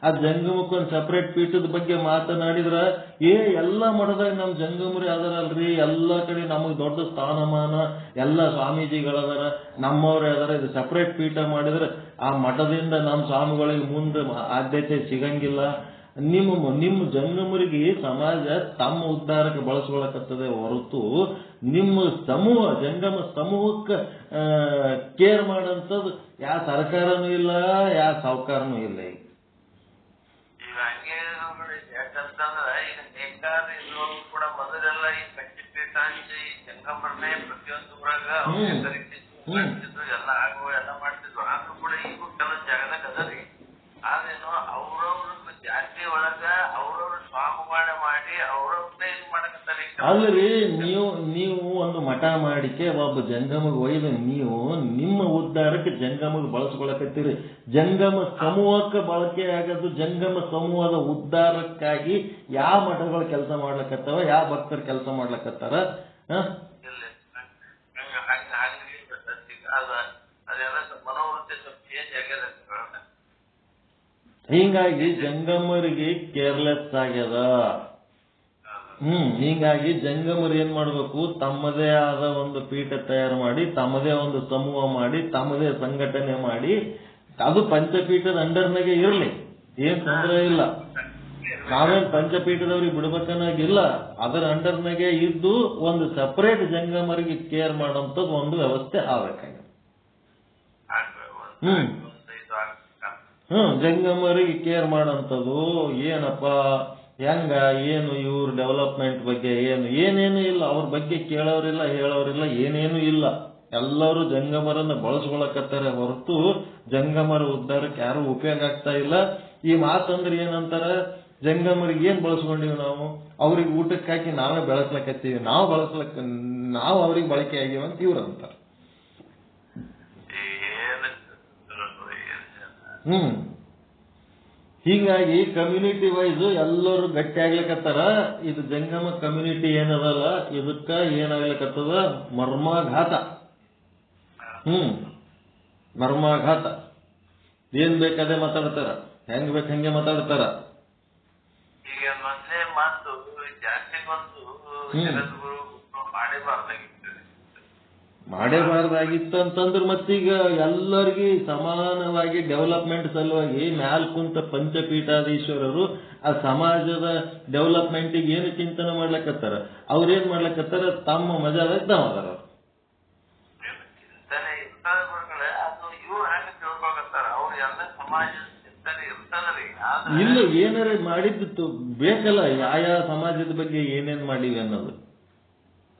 ಆ ಜಂಗಮಕ್ಕೊಂದ್ ಸಪರೇಟ್ ಪೀಠದ ಬಗ್ಗೆ ಮಾತನಾಡಿದ್ರ ಎಲ್ಲ ಮಠದಾಗ ನಮ್ ಜಂಗಮರಿ ಅದರಲ್ರಿ, ಎಲ್ಲಾ ಕಡೆ ನಮಗ್ ದೊಡ್ಡ ಸ್ಥಾನಮಾನ, ಎಲ್ಲ ಸ್ವಾಮೀಜಿಗಳದಾರ, ನಮ್ಮವ್ರೆ ಅದಾರ, ಇದು ಸಪರೇಟ್ ಪೀಠ ಮಾಡಿದ್ರೆ ಆ ಮಠದಿಂದ ನಮ್ಮ ಸ್ವಾಮಿಗಳಿಗೆ ಮುಂದೆ ಆದ್ಯತೆ ಸಿಗಂಗಿಲ್ಲ. ನಿಮ್ಮ ಜಂಗಮರಿಗೆ ಸಮಾಜ ತಮ್ಮ ಉದ್ಧಾರಕ್ಕೆ ಬಳಸ್ಕೊಳಕತ್ತದೆ ಹೊರತು ನಿಮ್ಮ ಸಮೂಹ ಜಂಗಮ ಸಮೂಹಕ್ಕೆ ಕೇರ್ ಮಾಡೋಂಥದ್ದು ಯಾವ ಸರ್ಕಾರನೂ ಇಲ್ಲ, ಯಾವ ಸಾಹುಕಾರನೂ ಇಲ್ಲ. ಈಗ ಹಂಗೆ ಯಾಕಂತಂದ್ರ ಈಗ ನೇಕಾರ ಇರೋರು ಕೂಡ ಮೊದಲೆಲ್ಲ ಈ ಪಂಚಪೀಠ ಈ ಜಂಗಮರನ್ನೇ ಪ್ರತಿಯೊಂದು ಊರಾಗ ಕರಿತಿದ್ರು, ಎಲ್ಲ ಆಗುವ ಎಲ್ಲ ಮಾಡ್ತಿದ್ರು. ಆದ್ರೂ ಕೂಡ ಈಗೂ ಕೆಲವು ಜಾಗದಾಗ ಅದರಿ. ಆದ್ರೇನು ಅವ್ರವ್ರ ಜಾತಿ ಒಳಗ ಅವ್ರವ್ರ ಸ್ವಾಮವಾಡ ಮಾಡಿ ಅವ್ರವ್ರನ್ನೇ ಇದು ಮಾಡಕತ್ತಾರೆ. ಅಲ್ರಿ, ನೀವು ಒಂದು ಮಠ ಮಾಡಿಕೆ ಒಬ್ಬ ಜಂಗಮಗೆ ಒಯ್ದು ನೀವು ನಿಮ್ಮ ಉದ್ಧಾರಕ್ಕೆ ಜಂಗಮಗೆ ಬಳಸ್ಕೊಳಕತ್ತೀರಿ. ಜಂಗಮ ಸಮೂಹಕ್ಕೆ ಬಳಕೆ ಆಗೋದು ಜಂಗಮ ಸಮೂಹದ ಉದ್ಧಾರಕ್ಕಾಗಿ ಯಾವ ಮಠಗಳು ಕೆಲಸ ಮಾಡ್ಲಕತ್ತಾವ, ಯಾವ ಭಕ್ತರು ಕೆಲಸ ಮಾಡ್ಲಕತ್ತಾರ? ಅದೆಲ್ಲ ಮನೋವೃತ್ತಿ ಸ್ವಲ್ಪ ಚೇಂಜ್ ಆಗ್ಯದ. ಹಿಂಗಾಗಿ ಜಂಗಮರಿಗೆ ಕೇರ್ಲೆಸ್ ಆಗ್ಯದ. ಹೀಗಾಗಿ ಜಂಗಮರು ಏನ್ ಮಾಡ್ಬೇಕು, ತಮ್ಮದೇ ಆದ ಒಂದು ಪೀಠ ತಯಾರು ಮಾಡಿ, ತಮ್ಮದೇ ಒಂದು ಸಮೂಹ ಮಾಡಿ, ತಮ್ಮದೇ ಸಂಘಟನೆ ಮಾಡಿ, ಅದು ಪಂಚಪೀಠದ ಅಂಡರ್ನಾಗೆ ಇರಲಿ, ಏನ್ ತೊಂದರೆ ಇಲ್ಲ. ನಾವೇನ್ ಪಂಚಪೀಠದವ್ರಿಗೆ ಬಿಡ್ಬೇಕನ್ನಾಗಿಲ್ಲ, ಅದರ ಅಂಡರ್ನಾಗೆ ಇದ್ದು ಒಂದು ಸಪರೇಟ್ ಜಂಗಮರಿಗೆ ಕೇರ್ ಮಾಡೋಂಥದ್ದು ಒಂದು ವ್ಯವಸ್ಥೆ ಆಗ್ಬೇಕಾಗಿದೆ. ಜಂಗಮರಿಗೆ ಕೇರ್ ಮಾಡೋಂಥದ್ದು ಏನಪ್ಪ, ಹೆಂಗ, ಏನು ಇವ್ರ ಡೆವಲಪ್ಮೆಂಟ್ ಬಗ್ಗೆ ಏನೇನು ಇಲ್ಲ, ಅವ್ರ ಬಗ್ಗೆ ಕೇಳೋರಿಲ್ಲ, ಹೇಳೋರಿಲ್ಲ, ಏನೇನು ಇಲ್ಲ. ಎಲ್ಲರೂ ಜಂಗಮರನ್ನ ಬಳಸ್ಕೊಳಕತ್ತಾರೆ ಹೊರತು ಜಂಗಮರ ಉದ್ಧಾರಕ್ಕೆ ಯಾರು ಉಪಯೋಗ ಆಗ್ತಾ ಇಲ್ಲ. ಈ ಮಾತಂದ್ರೆ ಏನಂತಾರ, ಜಂಗಮರಿಗೆ ಏನ್ ಬಳಸ್ಕೊಂಡಿವಿ ನಾವು, ಅವ್ರಿಗೆ ಊಟಕ್ಕೆ ಹಾಕಿ ನಾವೇ ಬೆಳೆಸ್ಲಕತ್ತೀವಿ, ನಾವು ಅವ್ರಿಗೆ ಬಳಕೆ ಆಗಿವಂತ ಇವ್ರು ಅಂತಾರ. ಹೀಗಾಗಿ ಕಮ್ಯುನಿಟಿ ವೈಸ್ ಎಲ್ಲರೂ ಗಟ್ಟಿ ಆಗ್ಲಿಕತ್ತಾರ. ಇದು ಜಂಗಮ ಕಮ್ಯುನಿಟಿ ಏನದಲ್ಲ, ಇದಕ್ಕ ಏನಾಗ್ಲಿಕತ್ತದ, ಮರ್ಮಾಘಾತ. ಮರ್ಮಾಘಾತ. ಏನ್ ಬೇಕಾದೇ ಮಾತಾಡ್ತಾರ, ಹೆಂಗ್ ಬೇಕು ಹಂಗೆ ಮಾತಾಡ್ತಾರ. ಈಗ ಮೊದಲೇ ಮಾತು ಜಾಸ್ತಿಗೊಂದು ಜಗದ್ಗುರು ಮಾಡೇಬಾರ್ದಾಗಿತ್ತು ಅಂತಂದ್ರೆ ಮತ್ತೀಗ ಎಲ್ಲರಿಗೂ ಸಮಾನವಾಗಿ ಡೆವಲಪ್ಮೆಂಟ್ ಸಲುವಾಗಿ ಮ್ಯಾಲ್ ಕುಂತ ಪಂಚಪೀಠಾಧೀಶ್ವರರು ಆ ಸಮಾಜದ ಡೆವಲಪ್ಮೆಂಟಿಗೆ ಏನು ಚಿಂತನೆ ಮಾಡ್ಲಕತ್ತಾರ, ಅವ್ರೇನ್ ಮಾಡ್ಲಕತ್ತಾರ, ತಮ್ಮ ಮಜಾದಾಗ ತಾವದಾರ. ಇಲ್ಲ, ಏನಾರ ಮಾಡಿದ್ದು ಬೇಕಲ್ಲ, ಯಾವ ಸಮಾಜದ ಬಗ್ಗೆ ಏನೇನ್ ಮಾಡಿವಿ ಅನ್ನೋದು.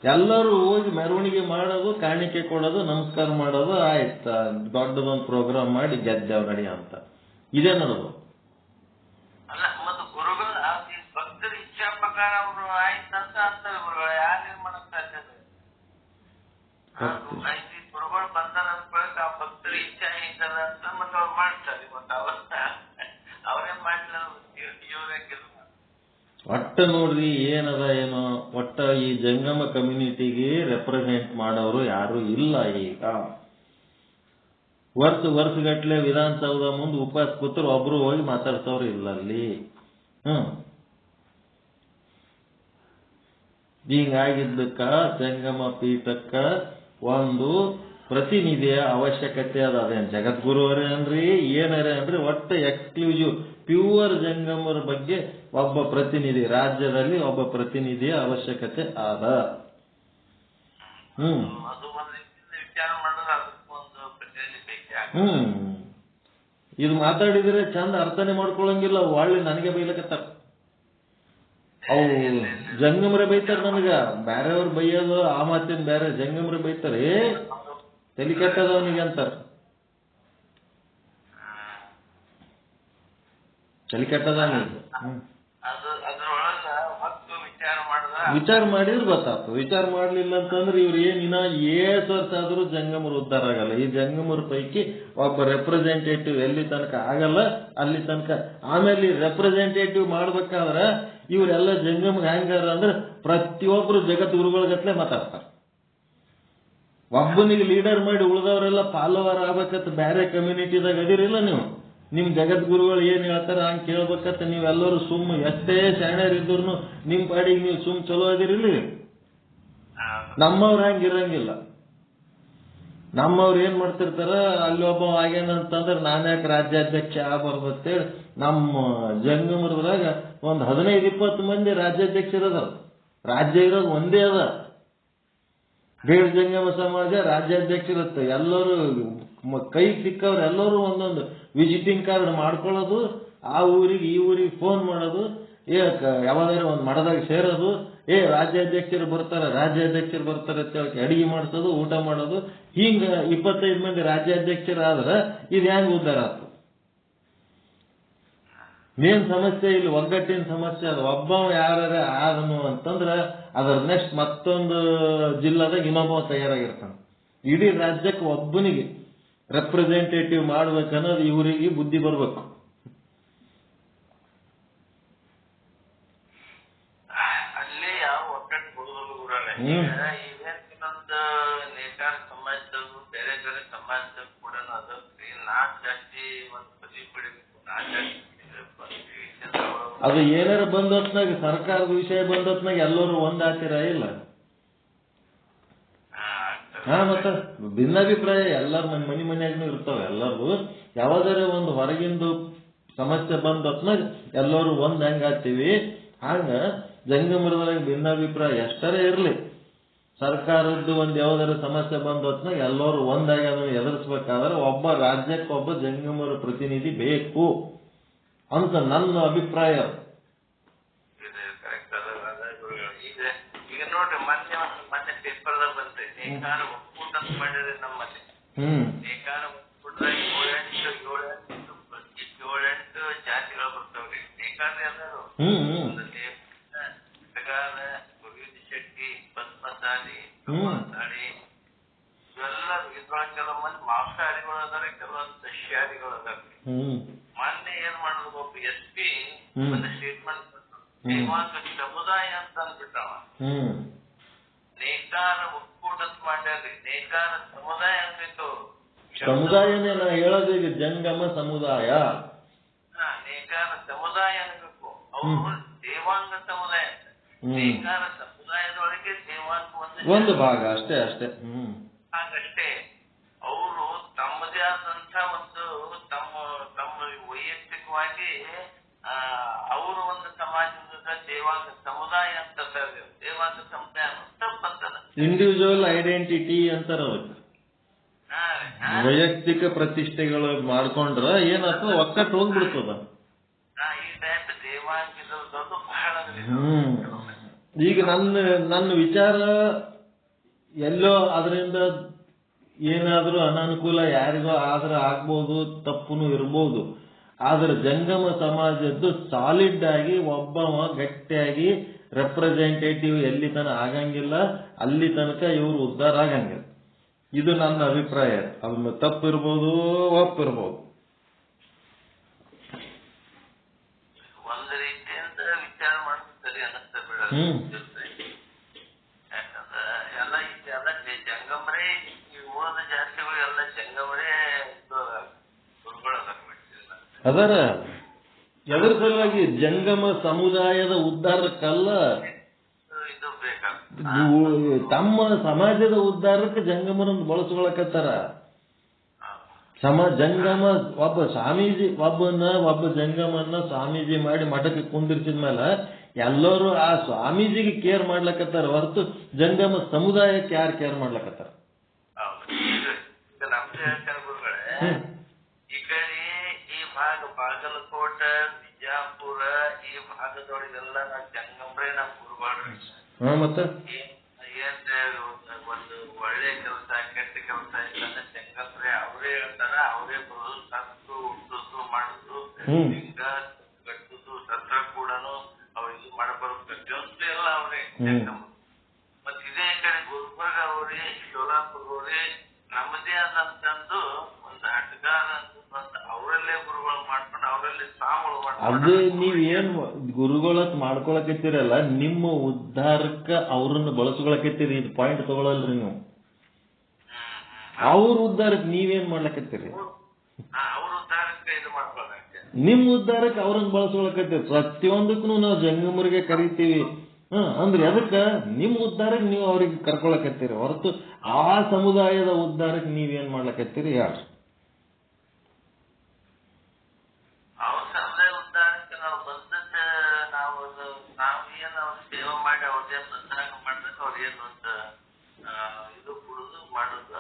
ಎಲ್ಲರೂ ಹೋಗಿ ಮೆರವಣಿಗೆ ಮಾಡೋದು, ಕಾಣಿಕೆ ಕೊಡೋದು, ನಮಸ್ಕಾರ ಮಾಡೋದು, ಆಯ್ತ ದೊಡ್ಡದೊಂದು ಪ್ರೋಗ್ರಾಮ್ ಮಾಡಿ ಗೆದ್ದೇವ್ ನಡಿ ಅಂತ ಇದೇ ನೋಡೋದು. ಅಲ್ಲ, ಮತ್ತು ಗುರುಗಳು ಭಕ್ತರ ಇಚ್ಛಾ ಪ್ರಕಾರ ಅವರು ಆಯ್ತಂತ ಅಂತಾರೆ. ಗುರುಗಳು ಯಾರು ಮಾಡಕ್ ಸಾಧ್ಯ? ಗುರುಗಳು ಬಂದ ಬಳಿಕ ಆ ಭಕ್ತರ ಇಚ್ಛೆ ಐತದ ಅಂತ ಮತ್ತೆ ಅವ್ರು ಮಾಡ್ತಾರೆ. ಮತ್ತೆ ಅವ್ರೇನ್ ಮಾಡಿಲ್ಲ, ಒಟ್ಟ ನೋಡ್ರಿ ಏನದ ಏನೋ, ಒಟ್ಟ ಈ ಜಂಗಮ ಕಮ್ಯುನಿಟಿಗೆ ರೆಪ್ರೆಸೆಂಟ್ ಮಾಡೋರು ಯಾರು ಇಲ್ಲ. ಈಗ ವರ್ಷಗಟ್ಲೆ ವಿಧಾನಸೌಧ ಮುಂದೆ ಉಪವಾಸ ಕೂತರು, ಒಬ್ರು ಹೋಗಿ ಮಾತಾಡ್ಸೋರು ಇಲ್ಲ ಅಲ್ಲಿ. ಹಿಂಗಾಗಿದ್ದಕ್ಕ ಜಂಗಮ ಪೀಠಕ್ಕ ಒಂದು ಪ್ರತಿನಿಧಿಯ ಅವಶ್ಯಕತೆ ಅದ. ಅದೇನ್ ಜಗದ್ಗುರುವರೇ ಅನ್ರಿ, ಏನಾರೇ ಅನ್ರಿ, ಒಟ್ಟ ಎಕ್ಸ್ಕ್ಲೂಸಿವ್ ಪ್ಯೂರ್ ಜಂಗಮರ ಬಗ್ಗೆ ಒಬ್ಬ ಪ್ರತಿನಿಧಿ, ರಾಜ್ಯದಲ್ಲಿ ಒಬ್ಬ ಪ್ರತಿನಿಧಿಯ ಅವಶ್ಯಕತೆ ಆದ. ಇದು ಮಾತಾಡಿದ್ರೆ ಚಂದ ಅರ್ಥನೇ ಮಾಡ್ಕೊಳಂಗಿಲ್ಲ, ಒಳ್ಳೆ ನನಗೆ ಬೈಲಕತ್ತಾರ. ಅವು ಜಂಗಮರೇ ಬೈತಾರ ನನಗ, ಬ್ಯಾರೆಯವ್ರು ಬೈಯೋದು ಆ ಮಾತಿನ ಬೇರೆ, ಜಂಗಮರೇ ಬೈತಾರೆ, ತಲೆ ಕೆಟ್ಟದವನಿಗೆ ಅಂತಾರ. ತಲೆ ಕೆಟ್ಟದವನಿಗೆ ವಿಚಾರ ಮಾಡಿದ್ರೆ ಗೊತ್ತಾಗ್ತದೆ. ವಿಚಾರ ಮಾಡ್ಲಿಲ್ಲ ಅಂತಂದ್ರೆ ಇವ್ರು ಏನಿನ ಏಸ್ ವರ್ಷ ಆದ್ರೂ ಜಂಗಮರು ಉದ್ಧಾರ ಆಗಲ್ಲ. ಈ ಜಂಗಮರ ಪೈಕಿ ಒಬ್ಬ ರೆಪ್ರೆಸೆಂಟೇಟಿವ್ ಎಲ್ಲಿ ತನಕ ಆಗಲ್ಲ ಅಲ್ಲಿ ತನಕ. ಆಮೇಲೆ ಈ ರೆಪ್ರೆಸೆಂಟೇಟಿವ್ ಮಾಡ್ಬೇಕಾದ್ರೆ ಇವರೆಲ್ಲ ಜಂಗಮ ಹ್ಯಾಂಗಾರ ಅಂದ್ರೆ ಪ್ರತಿಯೊಬ್ರು ಜಗತ್ ಗುರುಗಳ ಗತ್ಲೆ ಮಾತಾಡ್ತಾರೆ. ಒಬ್ಬನಿಗೆ ಲೀಡರ್ ಮಾಡಿ ಉಳಿದವರೆಲ್ಲ ಫಾಲೋವರ್ ಆಗ್ಬೇಕಂತ ಬೇರೆ ಕಮ್ಯುನಿಟಿದಾಗ ಅದಿರಿಲ್ಲ ನೀವು. ನಿಮ್ ಜಗದ್ಗುರುಗಳು ಏನ್ ಹೇಳ್ತಾರ ಹಂಗ್ ಕೇಳ್ಬೇಕಂತ ನೀವೆಲ್ಲರೂ ಸುಮ್ಮ ಎಷ್ಟೇ ಶಾಣ್ಯರ್ ಇದ್ರು ನಿಮ್ ಪಾಡಿಗೆ ನೀವು ಸುಮ್ ಚಲೋ ಅದಿರಿಲ್ಲ. ನಮ್ಮವ್ರ ಹಂಗಿರಂಗಿಲ್ಲ. ನಮ್ಮವ್ರು ಏನ್ ಮಾಡ್ತಿರ್ತಾರ, ಅಲ್ಲಿ ಒಬ್ಬ ಆಗ್ಯಾನಂತಂದ್ರ ನಾನ್ಯಾಕೆ ರಾಜ್ಯಾಧ್ಯಕ್ಷ ಆಗ್ಬಾರ್ದಂತೇಳಿ ನಮ್ಮ ಜಂಗಮರದಾಗ ಒಂದ್ 15-20 ಮಂದಿ ರಾಜ್ಯಾಧ್ಯಕ್ಷರದ. ರಾಜ್ಯ ಇರೋದು ಒಂದೇ ಅದ, ಬೇಡ ಜಂಗಮ ಸಮಾಜ ರಾಜ್ಯಾಧ್ಯಕ್ಷರತ್ತ. ಎಲ್ಲರೂ ಕೈ ಸಿಕ್ಕವ್ರು ಎಲ್ಲರೂ ಒಂದೊಂದು ವಿಸಿಟಿಂಗ್ ಕಾರ್ಡ್ ಮಾಡ್ಕೊಳ್ಳೋದು, ಆ ಊರಿಗೆ ಈ ಊರಿಗೆ ಫೋನ್ ಮಾಡೋದು, ಯಾವ್ದಾದ್ರು ಒಂದ್ ಮಠದಾಗ ಸೇರೋದು, ರಾಜ್ಯಾಧ್ಯಕ್ಷರು ಬರ್ತಾರೆ ಅಂತ ಹೇಳಿ ಅಡಿಗೆ ಮಾಡಿಸೋದು, ಊಟ ಮಾಡೋದು. ಹಿಂಗ 25 ಮಂದಿ ರಾಜ್ಯಾಧ್ಯಕ್ಷರಾದ್ರ ಇದು ಹೆಂಗ್ ಉದ್ಧಾರ ಆಯ್ತು? ಮೇನ್ ಸಮಸ್ಯೆ ಇಲ್ಲಿ ಒಗ್ಗಟ್ಟಿನ ಸಮಸ್ಯೆ ಅದು. ಒಬ್ಬ ಯಾರ ಆದನು ಅಂತಂದ್ರ ಅದರ ನೆಕ್ಸ್ಟ್ ಮತ್ತೊಂದು ಜಿಲ್ಲಾದಾಗ ಇನ್ನೊಬ್ಬ ತಯಾರಾಗಿರ್ತಾನೆ. ಇಡೀ ರಾಜ್ಯಕ್ಕೆ ಒಬ್ಬನಿಗೆ ರೆಪ್ರೆಸೆಂಟೇಟಿವ್ ಮಾಡ್ಬೇಕನ್ನೋದು ಇವರಿಗೆ ಬುದ್ಧಿ ಬರ್ಬೇಕು. ಅಲ್ಲಿ ಯಾವ ಒಗ್ಗಟ್ಟು ಕೊಡುವುದು ಊರಲ್ಲ. ಇನ್ನೊಂದು ನೇಕಾರ ಸಮಾಜದಲ್ಲೂ ಬೇರೆ ಬೇರೆ ಸಮಾಜದಲ್ಲಿ ಕೂಡ ನಾಲ್ಕು ಜಾಸ್ತಿ ಒಂದು ಪದಿ ಪಡಿಬೇಕು, ನಾಲ್ಕು ಜಾಸ್ತಿ ಅದು ಏನಾರ ಬಂದತ್ನಾಗ ಸರ್ಕಾರದ ವಿಷಯ ಬಂದತ್ನಾಗ ಎಲ್ಲರೂ ಒಂದಾತಿರ ಇಲ್ಲ. ಮತ್ತ ಭಿನ್ನಾಭಿಪ್ರಾಯ ಎಲ್ಲರ ಮನಿ ಮನ್ಯಾಗೂ ಇರ್ತಾವ. ಎಲ್ಲರೂ ಯಾವ್ದಾರ ಒಂದು ಹೊರಗಿಂದು ಸಮಸ್ಯೆ ಬಂದತ್ನಾಗ ಎಲ್ಲರೂ ಒಂದ್ ಹೆಂಗ ಆಗ್ತೀವಿ, ಹಂಗ ಜಂಗಮರದಾಗ ಭಿನ್ನಾಭಿಪ್ರಾಯ ಎಷ್ಟರೇ ಇರ್ಲಿ, ಸರ್ಕಾರದ್ದು ಒಂದ್ ಯಾವ್ದಾರ ಸಮಸ್ಯೆ ಬಂದತ್ನಾಗ ಎಲ್ಲರೂ ಒಂದಾಗಿ ಅದನ್ನು ಎದುರಿಸ್ಬೇಕಾದ್ರೆ ಒಬ್ಬ ರಾಜ್ಯಕ್ಕೆ ಒಬ್ಬ ಜಂಗಮರ ಪ್ರತಿನಿಧಿ ಬೇಕು ಅಂತ ನನ್ನ ಅಭಿಪ್ರಾಯ. ಈಗ ನೋಡ್ರಿ, ಮೊನ್ನೆ ಪೇಪರ್ದಾಗ ಬಂದ್ರಿ ನೇಕಾರ ಒಕ್ಕೂಟ ಮಾಡಿದ್ರೆ ನಮ್ಮಲ್ಲಿ. ನೇಕಾರ ಒಕ್ಕೂಟದಾಗ 7-8 ಜಾತಿಗಳು ಬರ್ತಾವ್ರಿ. ನೇಕಾರ ಎಲ್ಲರೂ ಶೆಟ್ಟಿ, ಪದ್ಮಸಾಲಿ, ತಾಳಿ ಇವೆಲ್ಲ ಇದ್ರೊಳಗೆ ಕೆಲವು ಮಂದಿ ಮಾಂಸಾಹಾರಿಗಳು ಅದಾರ, ಕೆಲವೊಂದು ಸಸ್ಯಾಹಾರಿಗಳು ಅದಾರ. ಮೊನ್ನೆ ಏನ್ ಮಾಡಿದ್ರು, ಒಬ್ಬ SP ಒಂದು ಸ್ಟೇಟ್ಮೆಂಟ್ ದೇವಾಂಗ ಸಮುದಾಯ ಅಂತ ಅಂದ್ಬಿಟ್ಟವ. ನೇಕಾರ ಒಕ್ಕೂಟದ ಮಾಡ್ಯಾರ್ರಿ, ನೇಕಾರ ಸಮುದಾಯ ಅನ್ಬೇಕು. ಸಮುದಾಯನೇ ನಾ ಹೇಳೋದು ಈಗ ಜಂಗಮ ಸಮುದಾಯ. ನೇಕಾರ ಸಮುದಾಯ ಅನ್ಬೇಕು. ಅವರು ದೇವಾಂಗ ಸಮುದಾಯ. ನೇಕಾರ ಸಮುದಾಯದೊಳಗೆ ದೇವಾಂಗ ಒಂದು ಭಾಗ ಅಷ್ಟೇ. ಹಾಗಷ್ಟೇ. ಅವರು ತಮ್ಮದೇ ಆದಂತ ಒಂದು ತಮ್ಮ ವೈಯಕ್ತಿಕವಾಗಿ ಅವರು ಒಂದು ಸಮಾಜದ ದೇವಾಂಗ ಸಮುದಾಯ ಅಂತ ದೇವಾಂಗ ಸಮುದಾಯ ತಪ್ಪಂತದ. ಇಂಡಿವಿಜುವಲ್ ಐಡೆಂಟಿಟಿ ಅಂತಾರ. ವೈಯಕ್ತಿಕ ಪ್ರತಿಷ್ಠೆಗಳು ಮಾಡ್ಕೊಂಡ್ರ ಏನಾಗ್ತದ, ಒಕ್ಕಟ್ಟು ಹೋಗ್ಬಿಡ್ತದ. ಈ ಟೈಪ್ ದೇವಾಂಗದೊಂದು ಬಹಳ. ಈಗ ನನ್ನ ವಿಚಾರ ಎಲ್ಲೋ ಅದರಿಂದ ಏನಾದ್ರೂ ಅನಾನುಕೂಲ ಯಾರಿಗೋ ಆದ್ರೆ ಆಗ್ಬೋದು, ತಪ್ಪುನು ಇರ್ಬೋದು. ಆದ್ರೆ ಜಂಗಮ ಸಮಾಜದ್ದು ಸಾಲಿಡ್ ಆಗಿ ಒಬ್ಬವ ಗಟ್ಟಿಯಾಗಿ ರೆಪ್ರೆಸೆಂಟೇಟಿವ್ ಎಲ್ಲಿ ತನಕ ಆಗಂಗಿಲ್ಲ, ಅಲ್ಲಿ ತನಕ ಇವರು ಉದ್ಧಾರ ಆಗಂಗಿಲ್ಲ. ಇದು ನನ್ನ ಅಭಿಪ್ರಾಯ. ಅದು ತಪ್ಪಿರ್ಬೋದು, ಒಪ್ಪಿರ್ಬೋದು. ಒಂದು ರೀತಿಯಿಂದ ವಿಚಾರ ಮಾಡೋದು ಸರಿ ಅನ್ನಿಸ್ತಾ ಬಿಡ. ಯಾಕಂದ್ರೆ ಎಲ್ಲ ಜಂಗಮರೇ, ಈ ಉಳಿದ ಜಾತಿಗಳು ಎಲ್ಲ ಜಂಗಮರೇ ಅದರ ಎದರ ಸಲುವಾಗಿ ಜಂಗಮ ಸಮುದಾಯದ ಉದ್ಧಾರಕ್ಕಲ್ಲ, ತಮ್ಮ ಸಮಾಜದ ಉದ್ಧಾರಕ್ಕೆ ಜಂಗಮರನ್ನು ಬಳಸ್ಕೊಳಕತ್ತಾರ. ಜಂಗಮ ಒಬ್ಬ ಸ್ವಾಮೀಜಿ ಒಬ್ಬ ಜಂಗಮನ್ನ ಸ್ವಾಮೀಜಿ ಮಾಡಿ ಮಠಕ್ಕೆ ಕುಂದಿರ್ಸಿದ್ಮೇಲೆ ಎಲ್ಲರೂ ಆ ಸ್ವಾಮೀಜಿಗೆ ಕೇರ್ ಮಾಡ್ಲಕತ್ತಾರ ಹೊರತು ಜಂಗಮ ಸಮುದಾಯಕ್ಕೆ ಯಾರು ಕೇರ್ ಮಾಡ್ಲಕತ್ತಾರ? ಈ ಕಡೆ ಈ ಭಾಗ ಬಾಗಲಕೋಟ, ಬಿಜಾಪುರ ಈ ಭಾಗದೊಳಗೆಲ್ಲ ನಾವು ಜಂಗಮ್ರೆ ನಮ್ಮ ಗುರುಗಳು. ಮತ್ತೆ ಏನ್ ಒಂದು ಒಳ್ಳೆ ಕೆಲಸ ಕೆಟ್ಟ ಕೆಲಸ ಇಲ್ಲ ಜಂಗಮ್ರೆ ಅವರೇ ಹೇಳ್ತಾರ. ಅವರೇ ಬರೋದು, ಸತ್ತು ಹುಟ್ಟುದು ಮಾಡುದು, ಲಿಂಗ ಕಟ್ಟುದು, ಸತ್ರ ಕೂಡ ಅವ್ರಿಗೆ ಮಾಡಬಾರ್ದು, ಪ್ರತಿಯೊಂದು ಎಲ್ಲ ಅವರೇ ಜಂಗಮ. ಮತ್ ಇದೇ ಕಡೆ ಗುಲ್ಬರ್ಗ ಅವ್ರಿ, ಸೋಲಾಪುರ ಅವ್ರಿ ನಮ್ಮದೇ ಆದಂತಂದು ಒಂದು ಅಡ್ಗಾರ ಅಂತ ಅವರಲ್ಲೇ ಗುರುಗಳು ಮಾಡ್ಕೊಂಡು ಅವರಲ್ಲೇ ಸ್ವಾಮಿಗಳು ಮಾಡ್ಕೊಂಡು. ಅದೇ ನೀವೇನ್ ಗುರುಗಳತ್ ಮಾಡ್ಕೊಳಕತ್ತೀರಲ್ಲ, ನಿಮ್ಮ ಉದ್ಧಾರಕ್ಕ ಅವ್ರನ್ನ ಬಳಸ್ಕೊಳಕತ್ತೀರಿ. ಇದು ಪಾಯಿಂಟ್ ತಗೊಳಲ್ರಿ ನೀವು. ಅವ್ರ ಉದ್ಧಾರಕ್ಕೆ ನೀವೇನ್ ಮಾಡ್ಲಕತ್ತೀರಿ? ಅವ್ರ ಉದ್ಧಾರಕ್ಕೆ ಇದು ಮಾಡ್ಕೊಳ್ಬೇಕು. ನಿಮ್ ಉದ್ಧಾರಕ್ಕೆ ಅವ್ರನ್ನ ಬಳಸ್ಕೊಳಕತ್ತೀರಿ. ಪ್ರತಿಯೊಂದಕ್ಕೂ ನಾವು ಜಂಗಮರಿಗೆ ಕರಿತೀವಿ. ಅಂದ್ರೆ ಅದಕ್ಕ ನಿಮ್ ಉದ್ಧಾರಕ್ಕೆ ನೀವು ಅವ್ರಿಗೆ ಕರ್ಕೊಳಕತ್ತೀರಿ ಹೊರತು ಆ ಸಮುದಾಯದ ಉದ್ಧಾರಕ್ಕೆ ನೀವೇನ್ ಮಾಡ್ಲಕತ್ತೀರಿ ಯಾರು? ಅವ್ರ ಸಮುದಾಯ ಉದ್ಧಾರಕ್ಕೆ ನಾವು ಬಂದದ್ದು ನಾವೇನು ಅವ್ರ ಸೇವೆ ಮಾಡಿ ಅವ್ರದೇನು ಉದ್ಧಾರ ಮಾಡ್ಬೇಕು, ಅವ್ರೇನು ಅಂತ ಇದು ಕುಡಿದು ಮಾಡೋದು.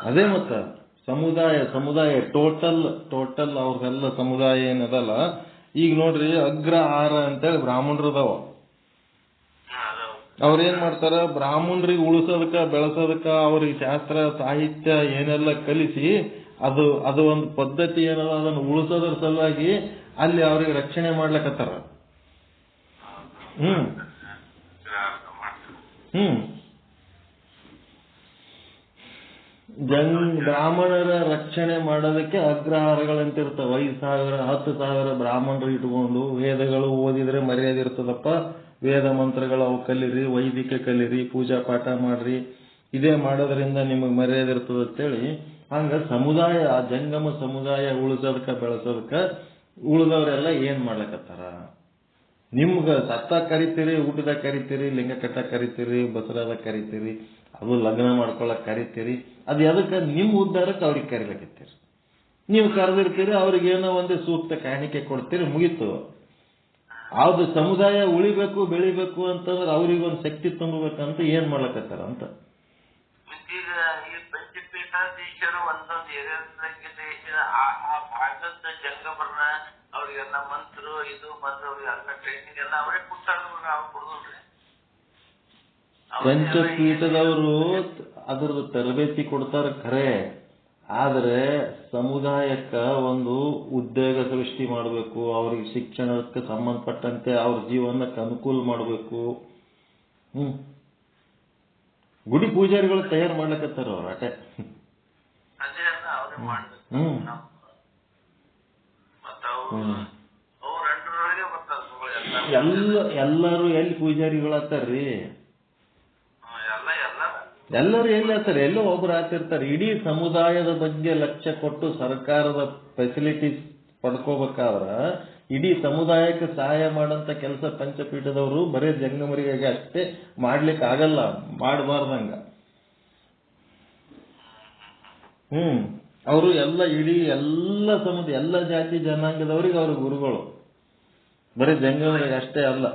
ಅದೇ ಮತ್ತ ಸಮುದಾಯ ಟೋಟಲ್ ಅವ್ರದೆಲ್ಲ ಸಮುದಾಯ ಏನದಲ್ಲ. ಈಗ ನೋಡ್ರಿ ಅಗ್ರಹಾರ ಅಂತೇಳಿ ಬ್ರಾಹ್ಮಣರದಾವ. ಅವ್ರೇನ್ ಮಾಡ್ತಾರ, ಬ್ರಾಹ್ಮಣರಿಗೆ ಉಳಿಸೋದಕ್ಕ ಬೆಳೆಸೋದಕ್ಕ ಅವ್ರಿಗೆ ಶಾಸ್ತ್ರ ಸಾಹಿತ್ಯ ಏನೆಲ್ಲ ಕಲಿಸಿ ಅದು ಒಂದು ಪದ್ಧತಿ ಏನದ ಅದನ್ನು ಉಳಿಸೋದ್ರ ಸಲುವಾಗಿ ಅಲ್ಲಿ ಅವ್ರಿಗೆ ರಕ್ಷಣೆ ಮಾಡ್ಲಕತ್ತಾರ. ಬ್ರಾಹ್ಮಣರ ರಕ್ಷಣೆ ಮಾಡೋದಕ್ಕೆ ಅಗ್ರಹಾರಗಳಂತಿರ್ತಾವ. 5,000 10,000 ಬ್ರಾಹ್ಮಣರು ಇಟ್ಕೊಂಡು ವೇದಗಳು ಓದಿದ್ರೆ ಮರ್ಯಾದೆ ಇರ್ತದಪ್ಪ, ವೇದ ಮಂತ್ರಗಳು ಅವು ಕಲೀರಿ, ವೈದಿಕ ಕಲೀರಿ, ಪೂಜಾ ಪಾಠ ಮಾಡ್ರಿ, ಇದೇ ಮಾಡೋದ್ರಿಂದ ನಿಮಗ್ ಮರ್ಯಾದೆ ಇರ್ತದ ಅಂತೇಳಿ ಹಂಗ ಸಮುದಾಯ, ಜಂಗಮ ಸಮುದಾಯ ಉಳಿಸೋದಕ್ಕ ಬೆಳೆಸೋದಕ್ಕ ಉಳಿದವರೆಲ್ಲ ಏನ್ ಮಾಡ್ಲಕತ್ತಾರ? ನಿಮ್ಗ ಸತ್ತ ಕರಿತೀರಿ, ಊಟದಾಗ ಕರಿತೀರಿ, ಲಿಂಗ ಕಟ್ಟ ಕರಿತೀರಿ, ಬಸರಾದ ಕರಿತೀರಿ, ಅದು ಲಗ್ನ ಮಾಡ್ಕೊಳಕ್ ಕರಿತೀರಿ. ಅದು ಎದಕ್ಕೆ? ನಿಮ್ ಉದ್ಧಾರಕ್ಕೆ ಅವ್ರಿಗೆ ಕರಿಲಕತ್ತೀರಿ. ನೀವು ಕರೆದಿರ್ತೀರಿ, ಅವ್ರಿಗೇನೋ ಒಂದೇ ಸೂಕ್ತ ಕಾಣಿಕೆ ಕೊಡ್ತೀರಿ, ಮುಗೀತು. ಯಾವ್ದು ಸಮುದಾಯ ಉಳಿಬೇಕು ಬೆಳಿಬೇಕು ಅಂತಂದ್ರೆ ಅವ್ರಿಗೊಂದು ಶಕ್ತಿ ತುಂಬಬೇಕಂತ ಏನ್ ಮಾಡ್ಲಕತ್ತಾರ ಅಂತ. ಈಗ ಈ ಪಂಚಪೀಠಾಧೀಶರು ಒಂದೊಂದು ಏರಿಯಾದ ಆ ಭಾಗದ ಜಂಗಮರನ್ನ ಅವ್ರಿಗೆಲ್ಲ ಮಂತ್ರು ಇದು ಬಂದು ಅವ್ರಿಗೆಲ್ಲ ಟ್ರೈನಿಂಗ್ ಎಲ್ಲ ಅವರೇ ಕೊಡ್ತಾರೆ. ನಾವು ಕೊಡೋದ್ರಿ ಪಂಚಪೀಠದವರು ಅದ್ರದ್ದು ತರಬೇತಿ ಕೊಡ್ತಾರ ಖರೆ, ಆದ್ರೆ ಸಮುದಾಯಕ್ಕ ಒಂದು ಉದ್ಯೋಗ ಸೃಷ್ಟಿ ಮಾಡಬೇಕು, ಅವ್ರಿಗೆ ಶಿಕ್ಷಣಕ್ಕೆ ಸಂಬಂಧಪಟ್ಟಂತೆ ಅವ್ರ ಜೀವನಕ್ಕೆ ಅನುಕೂಲ ಮಾಡಬೇಕು. ಗುಡಿ ಪೂಜಾರಿಗಳು ತಯಾರು ಮಾಡ್ಲಕತ್ತಾರ ಅವ್ರ ಆಟೆ. ಎಲ್ಲರೂ ಎಲ್ಲಿ ಪೂಜಾರಿಗಳಾಗ್ತಾರ್ರಿ? ಎಲ್ಲರೂ ಎಲ್ಲಿ ಆಗ್ತಾರೆ? ಎಲ್ಲೋ ಒಬ್ರು ಆಗ್ತಿರ್ತಾರೆ. ಇಡೀ ಸಮುದಾಯದ ಬಗ್ಗೆ ಲಕ್ಷ್ಯ ಕೊಟ್ಟು ಸರ್ಕಾರದ ಫೆಸಿಲಿಟೀಸ್ ಪಡ್ಕೋಬೇಕಾದ್ರ ಇಡೀ ಸಮುದಾಯಕ್ಕೆ ಸಹಾಯ ಮಾಡಂತ ಕೆಲಸ ಪಂಚಪೀಠದವರು ಬರೇ ಜಂಗಮರಿಗೆ ಅಷ್ಟೇ ಮಾಡ್ಲಿಕ್ಕೆ ಆಗಲ್ಲ, ಮಾಡಬಾರ್ದಂಗ. ಅವರು ಇಡೀ ಎಲ್ಲ ಜಾತಿ ಜನಾಂಗದವ್ರಿಗೆ ಅವ್ರ ಗುರುಗಳು, ಬರೀ ಜಂಗಮರಿಗೆ ಅಷ್ಟೇ ಅಲ್ಲ.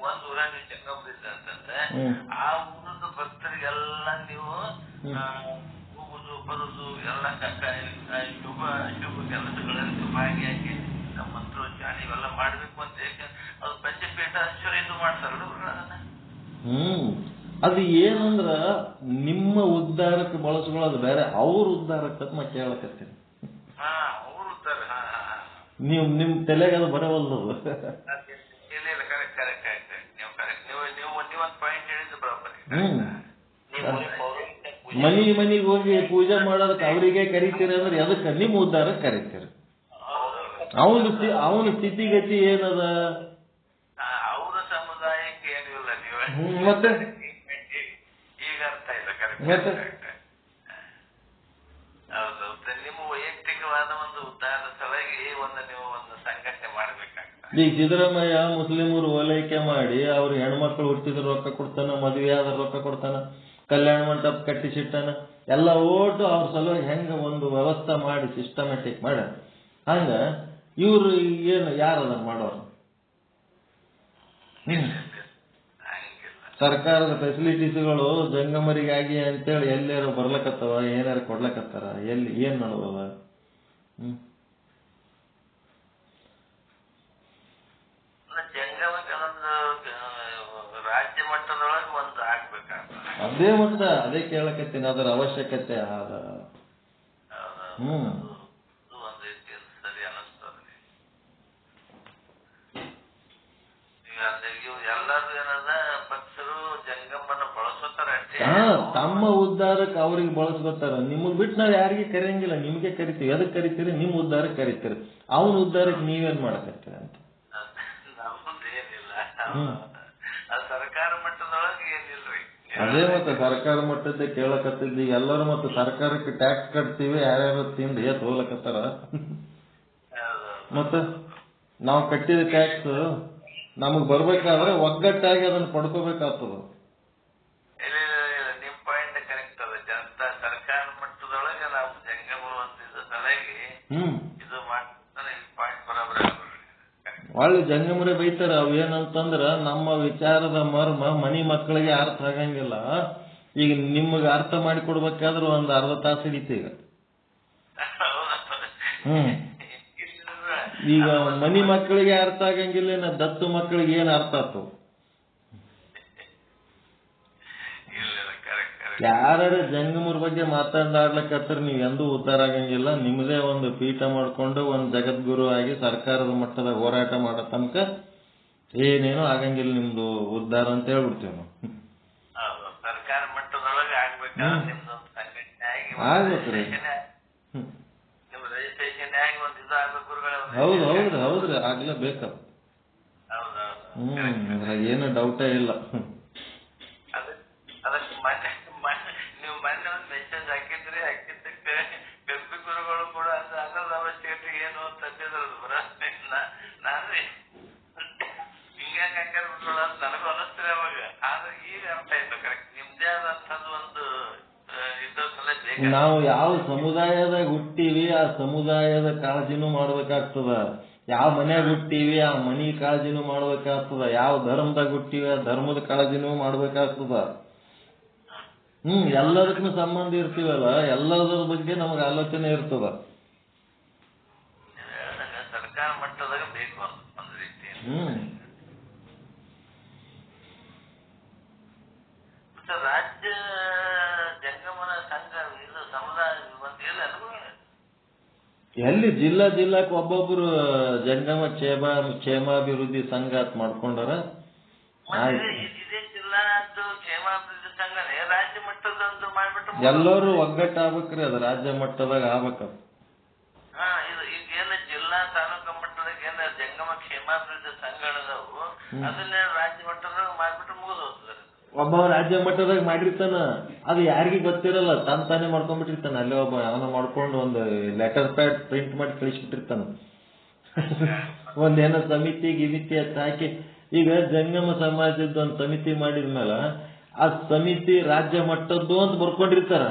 ಒಂದ್ ಊರಾಗ ಜಂಗಮರಿದ್ದ ಅಂತಂದ್ರೆ ಆ ಊರದ ಭಕ್ತರಿಗೆಲ್ಲ ನೀವು ಹೋಗುದು ಬರುದು ಎಲ್ಲ ಶುಭ ಕೆಲಸಗಳಲ್ಲಿ ಭಾಗಿಯಾಗಿ ಮಂತ್ರೋಚ್ಚಾರ ಇವೆಲ್ಲ ಮಾಡ್ಬೇಕು ಅಂತ. ಅದು ಪಂಚಪೀಠಾಧೀಶರು ಇದು ಮಾಡ್ತಾರಲ್ಲ ಅದನ್ನ. ಅದು ಏನಂದ್ರ ನಿಮ್ಮ ಉದ್ಧಾರಕ್ಕೆ ಬಳಸ್ಕೊಳ್ಳೋದು ಬೇರೆ, ಅವ್ರ ಉದ್ಧಾರಕ್ಕೆ ನಾ ಕೇಳಕತ್ತೀನಿ. ಅವ್ರ ಉದ್ಧಾರ ನೀವು ನಿಮ್ ತಲೆಗೆ ಅದು ಬರವಲ್ಲದು. ಮನಿಗೆ ಹೋಗಿ ಪೂಜೆ ಮಾಡೋದಕ್ಕೆ ಅವರಿಗೆ ಕರಿತೀರಿ ಅಂದ್ರೆ ಅದಕ್ಕೆ ನಿಮ್ಮ ಉದ್ಧಾರಕ್ಕೆ ಕರಿತೀರಿ. ಅವನ ಸ್ಥಿತಿಗತಿ ಏನದ? ಅವರ ಸಮುದಾಯಕ್ಕೆ ಏನಿಲ್ಲ. ಮತ್ತೆ ಈಗ ಅರ್ಥ ಇಲ್ಲ. ಹೌದು, ನಿಮ್ಮ ವೈಯಕ್ತಿಕವಾದ ಒಂದು ಉದ್ಧಾರದ ಸಲುವಾಗಿ ನೀವು ಒಂದು ಸಂಘಟನೆ ಮಾಡ್ಬೇಕಾಗ್ತದೆ. ಈಗ ಸಿದ್ದರಾಮಯ್ಯ ಮುಸ್ಲಿಮರು ಓಲೈಕೆ ಮಾಡಿ ಅವ್ರ ಹೆಣ್ಮಕ್ಳು ಹುಟ್ಟಿದ್ರ ರೊಕ್ಕ ಕೊಡ್ತಾನ, ಮದುವೆ ಆದ್ರ ರೊಕ್ಕ ಕೊಡ್ತಾನ, ಕಲ್ಯಾಣ ಮಂಟಪ ಕಟ್ಟಿಸಿಟ್ಟಾನ, ಎಲ್ಲ ಓಟು ಅವ್ರ ಸಲುವಾಗಿ ಹೆಂಗ ಒಂದು ವ್ಯವಸ್ಥೆ ಮಾಡಿ ಸಿಸ್ಟಮ್ಯಾಟಿಕ್ ಮಾಡ. ಹಂಗ ಇವ್ರು ಏನು ಯಾರದನ್ನ ಮಾಡೋರು? ಸರ್ಕಾರದ ಫೆಸಿಲಿಟೀಸ್ಗಳು ಜಂಗಮರಿಗಾಗಿ ಅಂತೇಳಿ ಎಲ್ಲಾರು ಬರ್ಲಕತ್ತವ, ಏನಾರು ಕೊಡ್ಲಕತ್ತಾರ? ಎಲ್ಲಿ ಏನ್ ನಡೆದವ? ರಾಜ್ಯ ಮಟ್ಟದೊಳಗೆ ಒಂದು ಆಗ್ಬೇಕಾಗ್ತದೆ. ಅದೇ ಕೇಳಕತ್ತೀನಿ, ಅದರ ಅವಶ್ಯಕತೆ ಆದ. ಒಂದು ರೀತಿಯಲ್ಲಿ ಸರಿ ಅನಿಸ್ತದೆ. ಈಗ ಎಲ್ಲರೂ ಏನದ ಭಕ್ತರು ಜಂಗಮನ ಬಳಸೋತಾರೆ ತಮ್ಮ ಉದ್ಧಾರಕ್ಕೆ ಅವ್ರಿಗೆ ಬಳಸ್ಕೊತಾರ. ನಿಮಗ್ ಬಿಟ್ಟು ನಾವ್ ಯಾರಿಗೆ ಕರೆಯಂಗಿಲ್ಲ, ನಿಮ್ಗೆ ಕರಿತೀವಿ. ಎದಕ್ ಕರಿತೀರಿ? ನಿಮ್ ಉದ್ಧಾರಕ್ಕೆ ಕರಿತೀರಿ. ಅವನ ಉದ್ಧಾರಕ್ಕೆ ನೀವೇನ್ ಮಾಡಕತ್ತೀರಿ ಅಂತ. ಸರ್ಕಾರ ಮಟ್ಟದೊಳಗೆ ಏನಿಲ್ರಿ. ಅದೇ ಮತ್ತೆ ಸರ್ಕಾರ ಮಟ್ಟದ್ದೇ ಕೇಳಕತ್ತಿದ್ದಿ. ಎಲ್ಲರೂ ಮತ್ತೆ ಸರ್ಕಾರಕ್ಕೆ ಟ್ಯಾಕ್ಸ್ ಕಟ್ತೀವಿ, ಯಾರ್ಯಾರು ತಿಂದು ಹೋಗ್ಲಕತ್ತಾರ. ಮತ್ತ ನಾವು ಕಟ್ಟಿದ ಟ್ಯಾಕ್ಸ್ ನಮಗ್ ಬರ್ಬೇಕಾದ್ರೆ ಒಗ್ಗಟ್ಟಾಗಿ ಅದನ್ನ ಪಡ್ಕೋಬೇಕಾಗ್ತದ. ನಿಮ್ ಪಾಯಿಂಟ್ ಕರೆಕ್ಟ್ ಅದ. ಜನತಾ ಸರ್ಕಾರ ಮಟ್ಟದೊಳಗೆ ನಾವು ಜಂಗಮ ಹೊಂದಿದ ಸಲಹೆಗೆ ಇದು ಮಾಡ್ತಾರೆ. ಈ ಪಾಯಿಂಟ್ ಬರೋಬ್ರ. ಒಳ್ಳೆ ಜಂಗಮರೇ ಬೈತಾರ. ಅವೇನಂತಂದ್ರ ನಮ್ಮ ವಿಚಾರದ ಮರ್ಮ ಮನಿ ಮಕ್ಕಳಿಗೆ ಅರ್ಥ ಆಗಂಗಿಲ್ಲ. ಈಗ ನಿಮಗ್ ಅರ್ಥ ಮಾಡಿ ಕೊಡ್ಬೇಕಾದ್ರೆ ಒಂದ್ ಅರ್ಧ ತಾಸು ಹಿಡಿತು. ಈಗ ಮನಿ ಮಕ್ಕಳಿಗೆ ಅರ್ಥ ಆಗಂಗಿಲ್ಲ, ದತ್ತು ಮಕ್ಕಳಿಗೆ ಏನ್ ಅರ್ಥ ಆತು? ಯಾರ ಜಂಗಮರ ಬಗ್ಗೆ ಮಾತಾಡ್ಲಕತ್ರ ನೀವ್ ಎಂದೂ ಉದ್ಧಾರ ಆಗಂಗಿಲ್ಲ. ನಿಮ್ದೇ ಒಂದು ಪೀಠ ಮಾಡ್ಕೊಂಡು ಒಂದ್ ಜಗದ್ಗುರು ಆಗಿ ಸರ್ಕಾರದ ಮಟ್ಟದಾಗ ಹೋರಾಟ ಮಾಡೋ ತನಕ ಏನೇನು ಆಗಂಗಿಲ್ಲ ನಿಮ್ದು ಉದ್ಧಾರ ಅಂತ ಹೇಳ್ಬಿಡ್ತೀವಿ ನಾವು. ಸರ್ಕಾರ ಮಟ್ಟದೊಳಗೆ ಆಗ್ಬೇಕ್ರಿ. ಹೌದ್ರಿ ಆಗ್ಲೇಬೇಕ. ಅದ್ರಾಗ ಏನು ಡೌಟೇ ಇಲ್ಲ. ನೀವು ಮೊನ್ನೆ ಒಂದು ಮೆಸೇಜ್ ಹಾಕಿದ್ದಕ್ಕೆ ಗರ್ಭಿ ಗುರುಗಳು ಕೂಡ ಅದರದ ಅವಶ್ಯಕತೆ ಏನು ತಂದಿದ್ರು. ನಾನು ಹಿಂಗ್ಯಾಕ ಹಾಕಿರ್ಬಿಟ್ರಲ್ಲ ಅಂತ ನನಗೂ ಅನಿಸ್ತಾರೆ ಅವಾಗ. ಆದ್ರೆ ಈಗ ಅರ್ಥ ಆಯ್ತು. ಕರೆಕ್ಟ್ ನಿಮ್ದೇ ಆದಂತದ್ದು ಒಂದು ನಾವು ಯಾವ ಸಮುದಾಯದಾಗ ಹುಟ್ಟಿವಿ ಆ ಸಮುದಾಯದ ಕಾಳಜಿನೂ ಮಾಡ್ಬೇಕಾಗ್ತದ. ಯಾವ ಮನ್ಯಾಗ ಹುಟ್ಟಿವಿ ಆ ಮನಿ ಕಾಳಜಿನೂ ಮಾಡ್ಬೇಕಾಗ್ತದ. ಯಾವ ಧರ್ಮದಾಗ ಹುಟ್ಟಿವಿ ಆ ಧರ್ಮದ ಕಾಳಜಿನೂ ಮಾಡ್ಬೇಕಾಗ್ತದ. ಎಲ್ಲದಕ್ಕೂ ಸಂಬಂಧ ಇರ್ತೀವಲ್ಲ, ಎಲ್ಲದರ ಬಗ್ಗೆ ನಮಗ ಆಲೋಚನೆ ಇರ್ತದ. ಸರ್ಕಾರ ಮಟ್ಟದಾಗ ಬೇಕು ಒಂದ್ ರೀತಿ. ರಾಜ್ಯ ಜಂಗಮನ ಸಂಘ ಇದು ಸಮುದಾಯ ಎಲ್ಲಿ ಜಿಲ್ಲಾಕ್ ಒಬ್ಬೊಬ್ರು ಜಂಗಮ ಕ್ಷೇಮಾಭಿವೃದ್ಧಿ ಸಂಘ ಅಂತ ಮಾಡ್ಕೊಂಡಾರ. ಇದೇ ಜಿಲ್ಲಾ ಕ್ಷೇಮಾಭಿವೃದ್ಧಿ ಸಂಘನೇ ರಾಜ್ಯ ಮಟ್ಟದಂತೂ ಮಾಡ್ಬಿಟ್ಟು ಎಲ್ಲರೂ ಒಗ್ಗಟ್ಟಾಗ್ಬೇಕ್ರಿ. ಅದು ರಾಜ್ಯ ಮಟ್ಟದಾಗ ಆಗ್ಬೇಕ. ಈಗೇನ ಜಿಲ್ಲಾ ತಾಲೂಕು ಮಟ್ಟದಾಗ ಏನ ಜಂಗಮ ಕ್ಷೇಮಾಭಿವೃದ್ಧಿ ಸಂಘಗಳದಾವು, ಅದನ್ನೇ ರಾಜ್ಯ ಮಟ್ಟದಾಗ ಮಾಡ್ಬಿಟ್ಟು ಮುಗಿದು ಹೋಗ್ತದೆ. ಒಬ್ಬ ರಾಜ್ಯ ಮಟ್ಟದಾಗ ಮಾಡಿರ್ತಾನ, ಅದು ಯಾರಿಗೂ ಗೊತ್ತಿರಲ್ಲ. ತಾನೇ ಮಾಡ್ಕೊಂಡ್ಬಿಟ್ಟಿರ್ತಾನ. ಅಲ್ಲೇ ಒಬ್ಬ ಅವನ ಮಾಡ್ಕೊಂಡು ಒಂದು ಲೆಟರ್ ಪ್ಯಾಡ್ ಪ್ರಿಂಟ್ ಮಾಡಿ ಕಳಿಸ್ಬಿಟ್ಟಿರ್ತಾನ. ಒಂದೇನೋ ಸಮಿತಿ ಗಿಮಿತಿ ಅಂತ ಹಾಕಿ. ಈಗ ಜಂಗಮ ಸಮಾಜದ ಒಂದು ಸಮಿತಿ ಮಾಡಿದ್ಮೇಲೆ ಆ ಸಮಿತಿ ರಾಜ್ಯ ಮಟ್ಟದ್ದು ಅಂತ ಬರ್ಕೊಂಡಿರ್ತಾರ.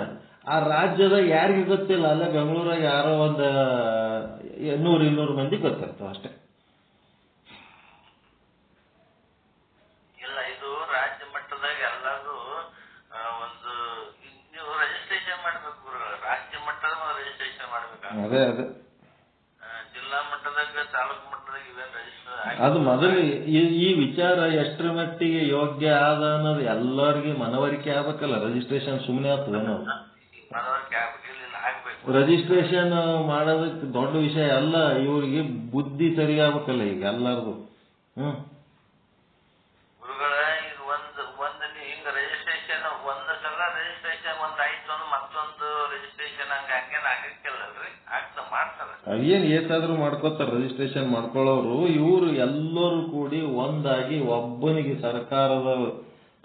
ಆ ರಾಜ್ಯದಾಗ ಯಾರಿಗೂ ಗೊತ್ತಿಲ್ಲ. ಅಲ್ಲೇ ಬೆಂಗಳೂರಾಗ ಯಾರೋ ಒಂದು 100-200 ಮಂದಿ ಗೊತ್ತಿರ್ತಾವ ಅಷ್ಟೇ. ಇಲ್ಲ, ಇದು ರಾಜ್ಯ ಮಟ್ಟದಾಗ ಎಲ್ಲರೂ ಒಂದು ನೀವು ರಿಜಿಸ್ಟ್ರೇಷನ್ ಮಾಡ್ಬೇಕು ಗುರುಗಳು. ರಾಜ್ಯ ಮಟ್ಟದ ರಿಜಿಸ್ಟ್ರೇಷನ್ ಮಾಡ್ಬೇಕು. ಅದೇ ಜಿಲ್ಲಾ ಮಟ್ಟದಾಗ ತಾಲೂಕು ಮಟ್ಟದಾಗ ಇವೇನು ರಿಜಿಸ್ಟರ್ ಅದು ಮೊದಲು ಈ ವಿಚಾರ ಎಷ್ಟರ ಮಟ್ಟಿಗೆ ಯೋಗ್ಯ ಆದ ಅನ್ನೋದು ಎಲ್ಲರಿಗೆ ಮನವರಿಕೆ ಆಗ್ಬೇಕಲ್ಲ. ರಿಜಿಸ್ಟ್ರೇಷನ್ ಸುಮ್ಮನೆ ಆಗ್ತದೆ. ನಾವು ರಿಜಿಸ್ಟ್ರೇಷನ್ ಮಾಡೋದಕ್ಕೆ ದೊಡ್ಡ ವಿಷಯ ಅಲ್ಲ. ಇವ್ರಿಗೆ ಬುದ್ಧಿ ಸರಿ ಆಗ್ಬೇಕಲ್ಲ ಈಗ ಎಲ್ಲಾರ್ದು. ಗುರುಗಳ ಈಗ ಒಂದು ಹಿಂಗ ರಿಜಿಸ್ಟ್ರೇಷನ್ ಒಂದ್ ಸಲ ರಿಜಿಸ್ಟ್ರೇಷನ್ ಒಂದ್ ಆಯ್ತು ಮತ್ತೊಂದು ರಿಜಿಸ್ಟ್ರೇಷನ್ ಹಂಗೇನ್ ಆಗಕ್ಕಿಲ್ಲಲ್ರಿ. ಮಾಡ್ತಾರ. ಏನ್ ಏಟಾದ್ರೂ ಮಾಡ್ಕೋತಾರ ರಿಜಿಸ್ಟ್ರೇಷನ್ ಮಾಡ್ಕೊಳ್ಳೋರು. ಇವ್ರು ಎಲ್ಲರೂ ಕೂಡಿ ಒಂದಾಗಿ ಒಬ್ಬನಿಗೆ ಸರ್ಕಾರದ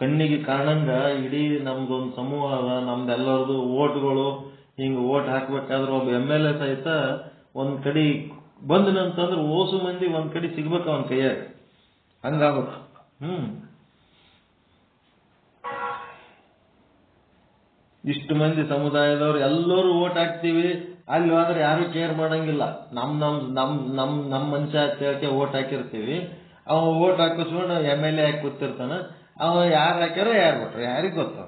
ಕಣ್ಣಿಗೆ ಕಾಣಂಗ ಇಡೀ ನಮ್ದೊಂದು ಸಮೂಹ ಅದ, ನಮ್ದೆಲ್ಲರದು ಓಟ್ಗಳು. ಹಿಂಗ ಓಟ್ ಹಾಕ್ಬೇಕಾದ್ರೆ ಒಬ್ಬ MLA ಸಹಿತ ಒಂದ್ ಕಡೆ ಬಂದನಂತಂದ್ರೆ ಓಸು ಮಂದಿ ಒಂದ್ ಕಡೆ ಸಿಗ್ಬೇಕ ಅವನ್ ಕೈಯಾಗ. ಹಂಗಾಗ್ಬೇಕು. ಇಷ್ಟು ಮಂದಿ ಸಮುದಾಯದವ್ರು ಎಲ್ಲರೂ ಓಟ್ ಹಾಕ್ತಿವಿ. ಅಲ್ಲಿ ಹೋದ್ರೆ ಯಾರು ಕೇರ್ ಮಾಡಂಗಿಲ್ಲ. ನಮ್ ಮನುಷ್ಯ ಕೇಳಕ್ಕೆ ಓಟ್ ಹಾಕಿರ್ತೀವಿ. ಅವ ಓಟ್ ಹಾಕಿಸ್ಕೊಂಡು MLA ಹಾಕಿ ಕೂತಿರ್ತಾನ. ಅವ ಯಾರು ಹಾಕ್ಯಾರ ಯಾರು ಬಿಟ್ರ ಯಾರಿಗ್ ಗೊತ್ತ.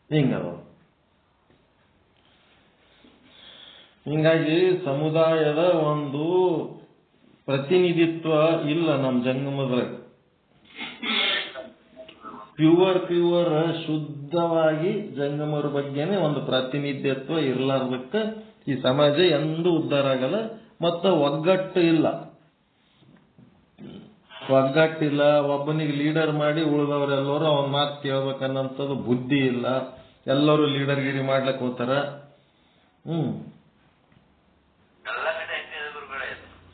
ಹಿಂಗದ. ಹಿಂಗಾಗಿ ಸಮುದಾಯದ ಒಂದು ಪ್ರತಿನಿಧಿತ್ವ ಇಲ್ಲ ನಮ್ ಜಂಗಮದಾಗ. ಪ್ಯೂರ್ ಶುದ್ಧವಾಗಿ ಜಂಗಮರ ಬಗ್ಗೆನೆ ಒಂದು ಪ್ರಾತಿನಿಧ್ಯತ್ವ ಇರ್ಲಾರ್ದಕ್ಕ ಈ ಸಮಾಜ ಎಂದೂ ಉದ್ಧಾರ ಆಗಲ್ಲ. ಮತ್ತ ಒಗ್ಗಟ್ಟು ಇಲ್ಲ. ಒಗ್ಗಟ್ಟಿಲ್ಲ, ಒಬ್ಬನಿಗೆ ಲೀಡರ್ ಮಾಡಿ ಉಳಿದವರೆಲ್ಲರೂ ಅವನ ಮಾತು ಕೇಳ್ಬೇಕನ್ನಂಥದ್ದು ಬುದ್ಧಿ ಇಲ್ಲ, ಎಲ್ಲರೂ ಲೀಡರ್ಗಿರಿ ಮಾಡ್ಲಕ್ ಹೋಗ್ತಾರ. ಎಲ್ಲ ಕಡೆ ಹಂಗೆ ಇದೆ ಗುರುಗಳೇ,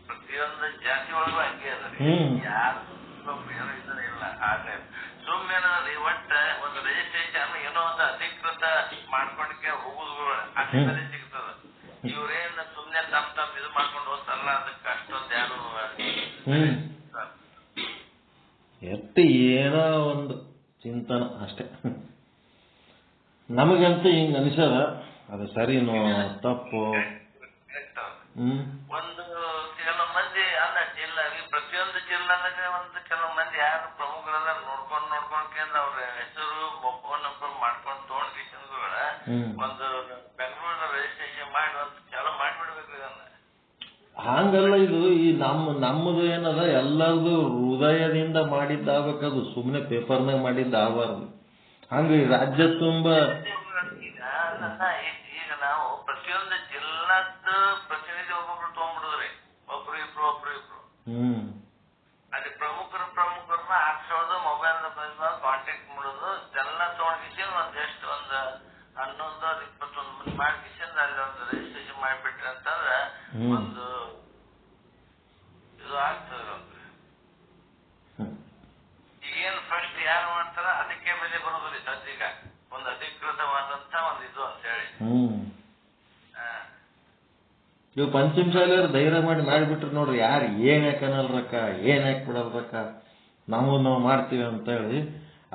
ಪ್ರತಿಯೊಂದು ಜಾತಿ ಒಳಗೂ ಹಂಗೆ ಅದ. ಯಾರು ಇಲ್ಲ ಆದ್ರೆ ಸುಮ್ಮನೆ ಒಟ್ಟ ಒಂದು ರಿಜಿಸ್ಟ್ರೇಷನ್ ಏನೋ ಒಂದು ಅಧಿಕೃತ ಮಾಡ್ಕೊಂಡಕ್ಕೆ ಹೋಗುದು ಅದೇ ಸಿಗ್ತದ. ಇವ್ರೇನ್ ಸುಮ್ನೆ ತಮ್ಮ ಇದು ಮಾಡ್ಕೊಂಡು ಹೋಗ್ತಾರಲ್ಲ, ಅದಕ್ಕೆ ಅಷ್ಟೊಂದು ಯಾರು ಎತ್ತು ಏನೋ ಒಂದು ಚಿಂತನ ಅಷ್ಟೇ. ನಮಗಂತೂ ಹಿಂಗ ಅನಿಸದ, ಅದು ಸರಿನೋ ತಪ್ಪು. ಒಂದು ಕೆಲವು ಮಂದಿ ಅಲ್ಲ ಜಿಲ್ಲಾ, ಪ್ರತಿಯೊಂದು ಜಿಲ್ಲಾದಾಗ ಒಂದು ಕೆಲವು ಮಂದಿ ಯಾರು ಪ್ರಮುಖರೆಲ್ಲ ನೋಡ್ಕೊಂಡ್ ಅವ್ರ ಹೆಸರು ಫೋನ್ ನಂಬರ್ ಮಾಡ್ಕೊಂಡು ತಗೊಂಡ್ಗಳ ಒಂದು ಬೆಂಗಳೂರಿನ ರಿಜಿಸ್ಟ್ರೇಷನ್ ಮಾಡಿ ಒಂದು ಚಾಲು ಮಾಡಿಬಿಡ್ಬೇಕು ಇದನ್ನ. ಹಂಗಲ್ಲ, ಇದು ಈ ನಮ್ಮದು ಏನದ ಎಲ್ಲರದು ಹೃದಯದಿಂದ ಮಾಡಿದ್ದಾಗಬೇಕದು, ಸುಮ್ಮನೆ ಪೇಪರ್ನಾಗ ಮಾಡಿದ್ದಾಗಬಾರ್ದು. ಹಂಗ ರಾಜ್ಯ ತುಂಬಾ ಈಗ ನಾವು ಪ್ರತಿಯೊಂದು ಜಿಲ್ಲಾದ ಪ್ರತಿನಿಧಿ ಒಬ್ಬೊಬ್ರು ತಗೊಂಡ್ಬಿಡುದ್ರಿ, ಒಬ್ರು ಇಬ್ರು ಅಲ್ಲಿ ಪ್ರಮುಖರನ್ನ ಹಾಕ್ಸೋದು, ಮೊಬೈಲ್ ಕಾಂಟ್ಯಾಕ್ಟ್ ಮಾಡೋದು ಎಲ್ಲ ತಗೊಂಡಿಸಿ ಒಂದೆಷ್ಟು ಒಂದು 11-21 ಮಂದಿ ಮಾಡಿಸಿ ಅಲ್ಲಿ ಒಂದು ರಿಜಿಸ್ಟ್ರೇಷನ್ ಮಾಡಿಬಿಟ್ರಿ ಅಂತಂದ್ರೆ ಒಂದು ಇದು ಆಗ್ತದೆ. ಈಗೇನು ಫಸ್ಟ್ ಯಾರು ಮಾಡ್ತಾರ ಅದಕ್ಕೆ ಬೆಲೆ ಬರೋದಿಲ್ಲ ಸದ್ಯಗ, ಒಂದು ಅಧಿಕೃತವಾದಂತ ಒಂದು ಇದು ಅಂತ ಹೇಳಿ. ಇವ್ ಪಂಚಮಸಾಲಿಯವ್ರು ಧೈರ್ಯ ಮಾಡಿಬಿಟ್ರು ನೋಡ್ರಿ, ಯಾರು ಏನ್ ಯಾಕನಲ್ರಕ್ಕ, ಏನ್ ಯಾಕೆ ಬಿಡಲ್ರಕ್ಕ, ನಾವು ಮಾಡ್ತೀವಿ ಅಂತ ಹೇಳಿ.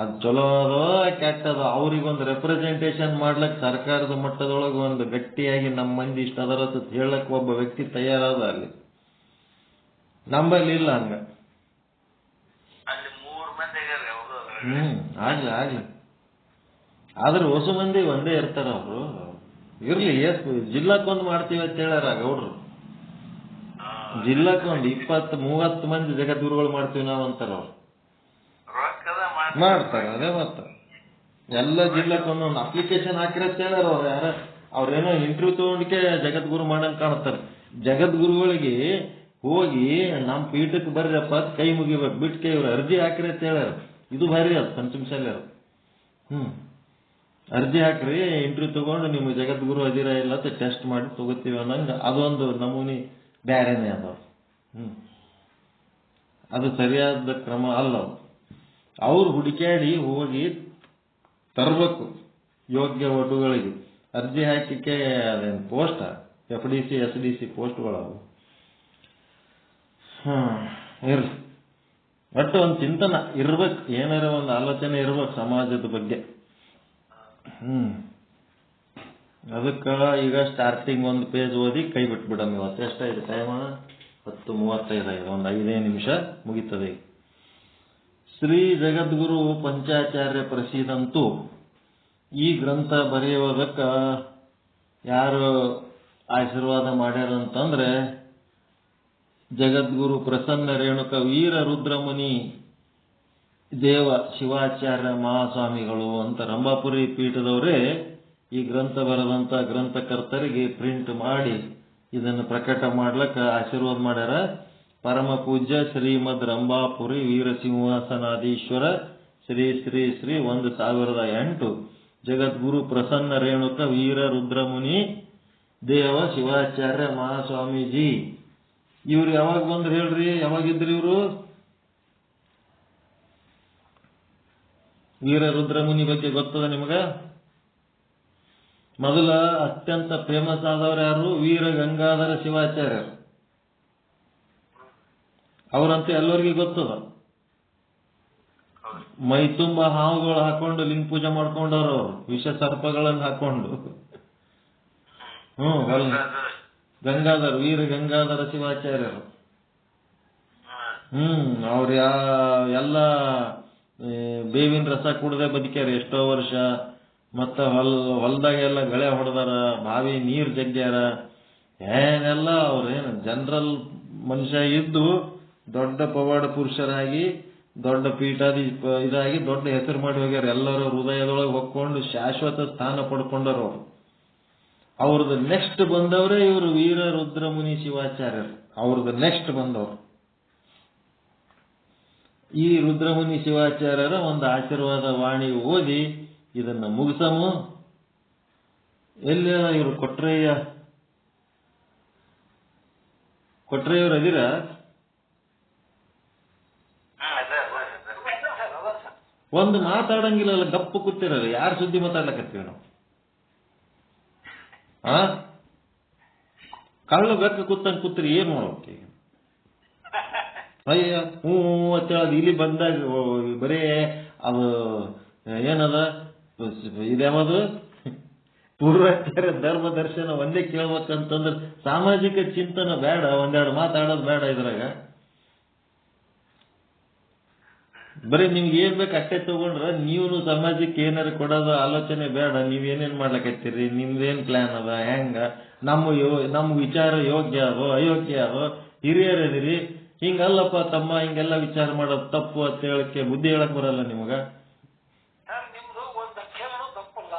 ಅದು ಚಲೋ ಅದೋ ಕೆಟ್ಟದೋ, ಅವ್ರಿಗೊಂದು ರೆಪ್ರೆಸೆಂಟೇಷನ್ ಮಾಡ್ಲಕ್ ಸರ್ಕಾರದ ಮಟ್ಟದೊಳಗೆ ಒಂದು ಗಟ್ಟಿಯಾಗಿ ನಮ್ಮ ಮಂದಿ ಇಷ್ಟ ಅದರ ಹೇಳಕ್ ಒಬ್ಬ ವ್ಯಕ್ತಿ ತಯಾರಾದ ಅಲ್ಲಿ. ನಂಬಲ್ಲಿ ಇಲ್ಲ ಹಂಗ. ಆಗ್ಲಿ ಆದ್ರೆ ಹೊಸ ಮಂದಿ ಒಂದೇ ಇರ್ತಾರ. ಅವರು ಇರ್ಲಿ, ಜಿಲ್ಲಾಕ್ಕೊಂದು ಮಾಡ್ತೀವಿ ಅಂತ ಹೇಳ್ಯಾರ ಗೌಡ್ರು. ಜಿಲ್ಲಾಕ್ಕೊಂದು 20-30 ಮಂದಿ ಜಗದ್ಗುರುಗಳು ಮಾಡ್ತೀವಿ ನಾವ್ ಅಂತಾರ. ಅವ್ರು ಮಾಡ್ತಾರ, ಅದೇ ಮತ್ತ ಎಲ್ಲ ಜಿಲ್ಲಾಕ್ಕೊಂದೊಂದು ಅಪ್ಲಿಕೇಶನ್ ಹಾಕಿರತ್ ಹೇಳ್ಯಾರ. ಅವ್ರೇನೋ ಇಂಟರ್ವ್ಯೂ ತಗೊಂಡಿಕೆ ಜಗದ್ಗುರು ಮಾಡಂಗ್ ಕಾಣ್ತಾರ. ಜಗದ್ಗುರುಗಳಿಗೆ ಹೋಗಿ ನಮ್ ಪೀಠಕ್ಕೆ ಬರ್ರಪ್ಪ ಕೈ ಮುಗಿಬೇಕು, ಬಿಟ್ಕೆ ಇವ್ರು ಅರ್ಜಿ ಹಾಕಿರತ್ ಹೇಳ್ಯಾರ. ಇದು ಭಾರಿ ಅದು ಪಂಚಮಸಾಲಿಯರು. ಅರ್ಜಿ ಹಾಕ್ರಿ, ಇಂಟರ್ವ್ಯೂ ತಗೊಂಡು ನಿಮ್ಗೆ ಜಗದ್ಗುರು ಅದಿರ ಇಲ್ಲ ಅಂತ ಟೆಸ್ಟ್ ಮಾಡಿ ತಗೋತೀವಿ ಅನ್ನಂಗ ಅದೊಂದು ನಮೂನಿ ಬ್ಯಾರೇನೆ ಅದ. ಅದು ಸರಿಯಾದ ಕ್ರಮ ಅಲ್ಲ. ಅವ್ರು ಹುಡುಕ್ಯಾಡಿ ಹೋಗಿ ತರ್ಬೇಕು ಯೋಗ್ಯ ಒಡ್ಡುಗಳಿಗೆ. ಅರ್ಜಿ ಹಾಕಿಕೆ ಅದೇನು ಪೋಸ್ಟ್ FDC SDC ಪೋಸ್ಟ್ಗಳವು. ಇರ್ಲಿ, ಒಟ್ಟು ಒಂದು ಚಿಂತನ ಇರ್ಬೇಕು, ಏನಾರ ಒಂದು ಆಲೋಚನೆ ಇರ್ಬೇಕು ಸಮಾಜದ ಬಗ್ಗೆ. ಅದಕ್ಕ ಈಗ ಸ್ಟಾರ್ಟಿಂಗ್ ಒಂದು ಪೇಜ್ ಓದಿ ಕೈ ಬಿಟ್ಬಿಡಮ್. ಇವತ್ತು ಎಷ್ಟಾಯ್ತು ಟೈಮ್? 10:35. ಒಂದು 5 ನಿಮಿಷ ಮುಗಿತದೆ. ಶ್ರೀ ಜಗದ್ಗುರು ಪಂಚಾಚಾರ್ಯ ಪ್ರಸಿದ್ಧಂತೂ ಈ ಗ್ರಂಥ ಬರೆಯುವುದಕ್ಕ ಯಾರು ಆಶೀರ್ವಾದ ಮಾಡ್ಯಾರಂತಂದ್ರೆ ಜಗದ್ಗುರು ಪ್ರಸನ್ನ ರೇಣುಕ ವೀರ ರುದ್ರಮುನಿ ದೇವ ಶಿವಾಚಾರ್ಯ ಮಹಾಸ್ವಾಮಿಗಳು ಅಂತ ರಂಭಾಪುರಿ ಪೀಠದವರೇ ಈ ಗ್ರಂಥ ಬರೆದಂತ ಗ್ರಂಥಕರ್ತರಿಗೆ ಪ್ರಿಂಟ್ ಮಾಡಿ ಇದನ್ನು ಪ್ರಕಟ ಮಾಡ್ಲಕ್ಕ ಆಶೀರ್ವಾದ ಮಾಡ್ಯಾರ. ಪರಮ ಪೂಜ್ಯ ಶ್ರೀಮದ್ ರಂಭಾಪುರಿ ವೀರಸಿಂಹಾಸನಾಧೀಶ್ವರ ಶ್ರೀ ಶ್ರೀ ಶ್ರೀ 1008 ಜಗದ್ಗುರು ಪ್ರಸನ್ನ ರೇಣುಕ ವೀರ ರುದ್ರಮುನಿ ದೇವ ಶಿವಾಚಾರ್ಯ ಮಹಾಸ್ವಾಮೀಜಿ. ಇವ್ರು ಯಾವಾಗ ಬಂದ್ರು ಹೇಳ್ರಿ? ಯಾವಾಗಿದ್ರಿ ಇವರು? ವೀರ ರುದ್ರಮುನಿ ಬಗ್ಗೆ ಗೊತ್ತದ ನಿಮಗ? ಮೊದಲ ಅತ್ಯಂತ ಫೇಮಸ್ ಆದವರು ಯಾರು? ವೀರ ಗಂಗಾಧರ ಶಿವಾಚಾರ್ಯರು. ಅವರಂತೂ ಎಲ್ಲರಿಗೂ ಗೊತ್ತದ. ಮೈ ತುಂಬ ಹಾವುಗಳು ಹಾಕೊಂಡು ಲಿಂಗ ಪೂಜೆ ಮಾಡ್ಕೊಂಡವ್ರು ಅವರು, ವಿಷ ಸರ್ಪಗಳನ್ನು ಹಾಕೊಂಡು. ಗಂಗಾಧರ ವೀರ ಗಂಗಾಧರ ಶಿವಾಚಾರ್ಯರು. ಅವ್ರ ಎಲ್ಲ ಬೇವಿನ ರಸ ಕುಡದೆ ಬದುಕ್ಯಾರ ಎಷ್ಟೋ ವರ್ಷ. ಮತ್ತ ಹೊಲದಾಗೆಲ್ಲ ಗಳೆ ಹೊಡೆದಾರ, ಬಾವಿ ನೀರ್ ಜಗ್ಗ್ಯಾರ. ಏನೆಲ್ಲ ಅವ್ರೇನು ಜನರಲ್ ಮನುಷ್ಯ ಇದ್ದು ದೊಡ್ಡ ಪವಾಡ ಪುರುಷರಾಗಿ ದೊಡ್ಡ ಪೀಠಾದಿ ಇದಾಗಿ ದೊಡ್ಡ ಹೆಸರು ಮಾಡಿ ಹೋಗ್ಯಾರ. ಎಲ್ಲರೂ ಹೃದಯದೊಳಗೆ ಹೊಕ್ಕೊಂಡು ಶಾಶ್ವತ ಸ್ಥಾನ ಪಡ್ಕೊಂಡರು. ಅವ್ರದ್ದು ನೆಕ್ಸ್ಟ್ ಬಂದವರೇ ಇವರು ವೀರ ರುದ್ರಮುನಿ ಶಿವಾಚಾರ್ಯರು. ಅವ್ರದ್ದು ನೆಕ್ಸ್ಟ್ ಬಂದವರು ಈ ರುದ್ರಮುನಿ ಶಿವಾಚಾರ್ಯರ ಒಂದು ಆಶೀರ್ವಾದ ವಾಣಿ ಓದಿ ಇದನ್ನ ಮುಗಿಸಮು. ಎಲ್ಲಿ ಇವರು ಕೊಟ್ರೆಯವ್ರು ಅದಿರ? ಒಂದು ಮಾತಾಡಂಗಿಲ್ಲ, ಗಪ್ಪು ಕೂತಿರಲ್ಲ. ಯಾರು ಸುದ್ದಿ ಮಾತಾಡ್ಲಕತ್ತೀವಿ ನಾವು? ಕಳ್ಳು ಬೆಕ್ಕ ಕೂತಂಗ್ ಕೂತ್ರಿ ಏನ್ ಮಾಡ್ಬೇಕು? ಅಯ್ಯ ಹ್ಞೂ ಅಂತ ಹೇಳೋದು. ಇಲ್ಲಿ ಬಂದಾಗ ಬರೇ ಅದು ಏನದ ಇದ್ಯಾವುದು ಪೂರ್ವಾಚಾರ್ಯ ಧರ್ಮ ದರ್ಶನ ಒಂದೇ ಕೇಳ್ಬೇಕಂತಂದ್ರೆ ಸಾಮಾಜಿಕ ಚಿಂತನೆ ಬೇಡ, ಒಂದೆರಡು ಮಾತಾಡೋದು ಬೇಡ. ಇದ್ರಾಗ ಬರೀ ನಿಮ್ಗೆ ಏನ್ ಬೇಕು ಅಷ್ಟೇ ತಗೊಂಡ್ರ ನೀವು ಸಮಾಜಕ್ಕೆ ಏನಾರ ಕೊಡೋದು ಆಲೋಚನೆ ಬೇಡ. ನೀವ್ ಏನೇನ್ ಮಾಡ್ಲಕತ್ತೀರಿ, ನಿಮ್ದೇನ್ ಪ್ಲಾನ್ ಅದ, ಹೆಂಗ, ನಮ್ಮ ವಿಚಾರ ಯೋಗ್ಯ ಅದೋ ಅಯೋಗ್ಯ ಅದೋ, ಹಿರಿಯರದಿರಿ, ಹಿಂಗಲ್ಲಪ್ಪ ತಮ್ಮ, ಹಿಂಗೆಲ್ಲ ವಿಚಾರ ಮಾಡೋದು ತಪ್ಪು ಅಂತ ಹೇಳಕ್ಕೆ ಬುದ್ಧಿ ಹೇಳಕ್ ಬರಲ್ಲ ನಿಮಗ? ನಿಮ್ದು ಒಂದ್ ಅಕ್ಷರನೂ ತಪ್ಪಲ್ಲ.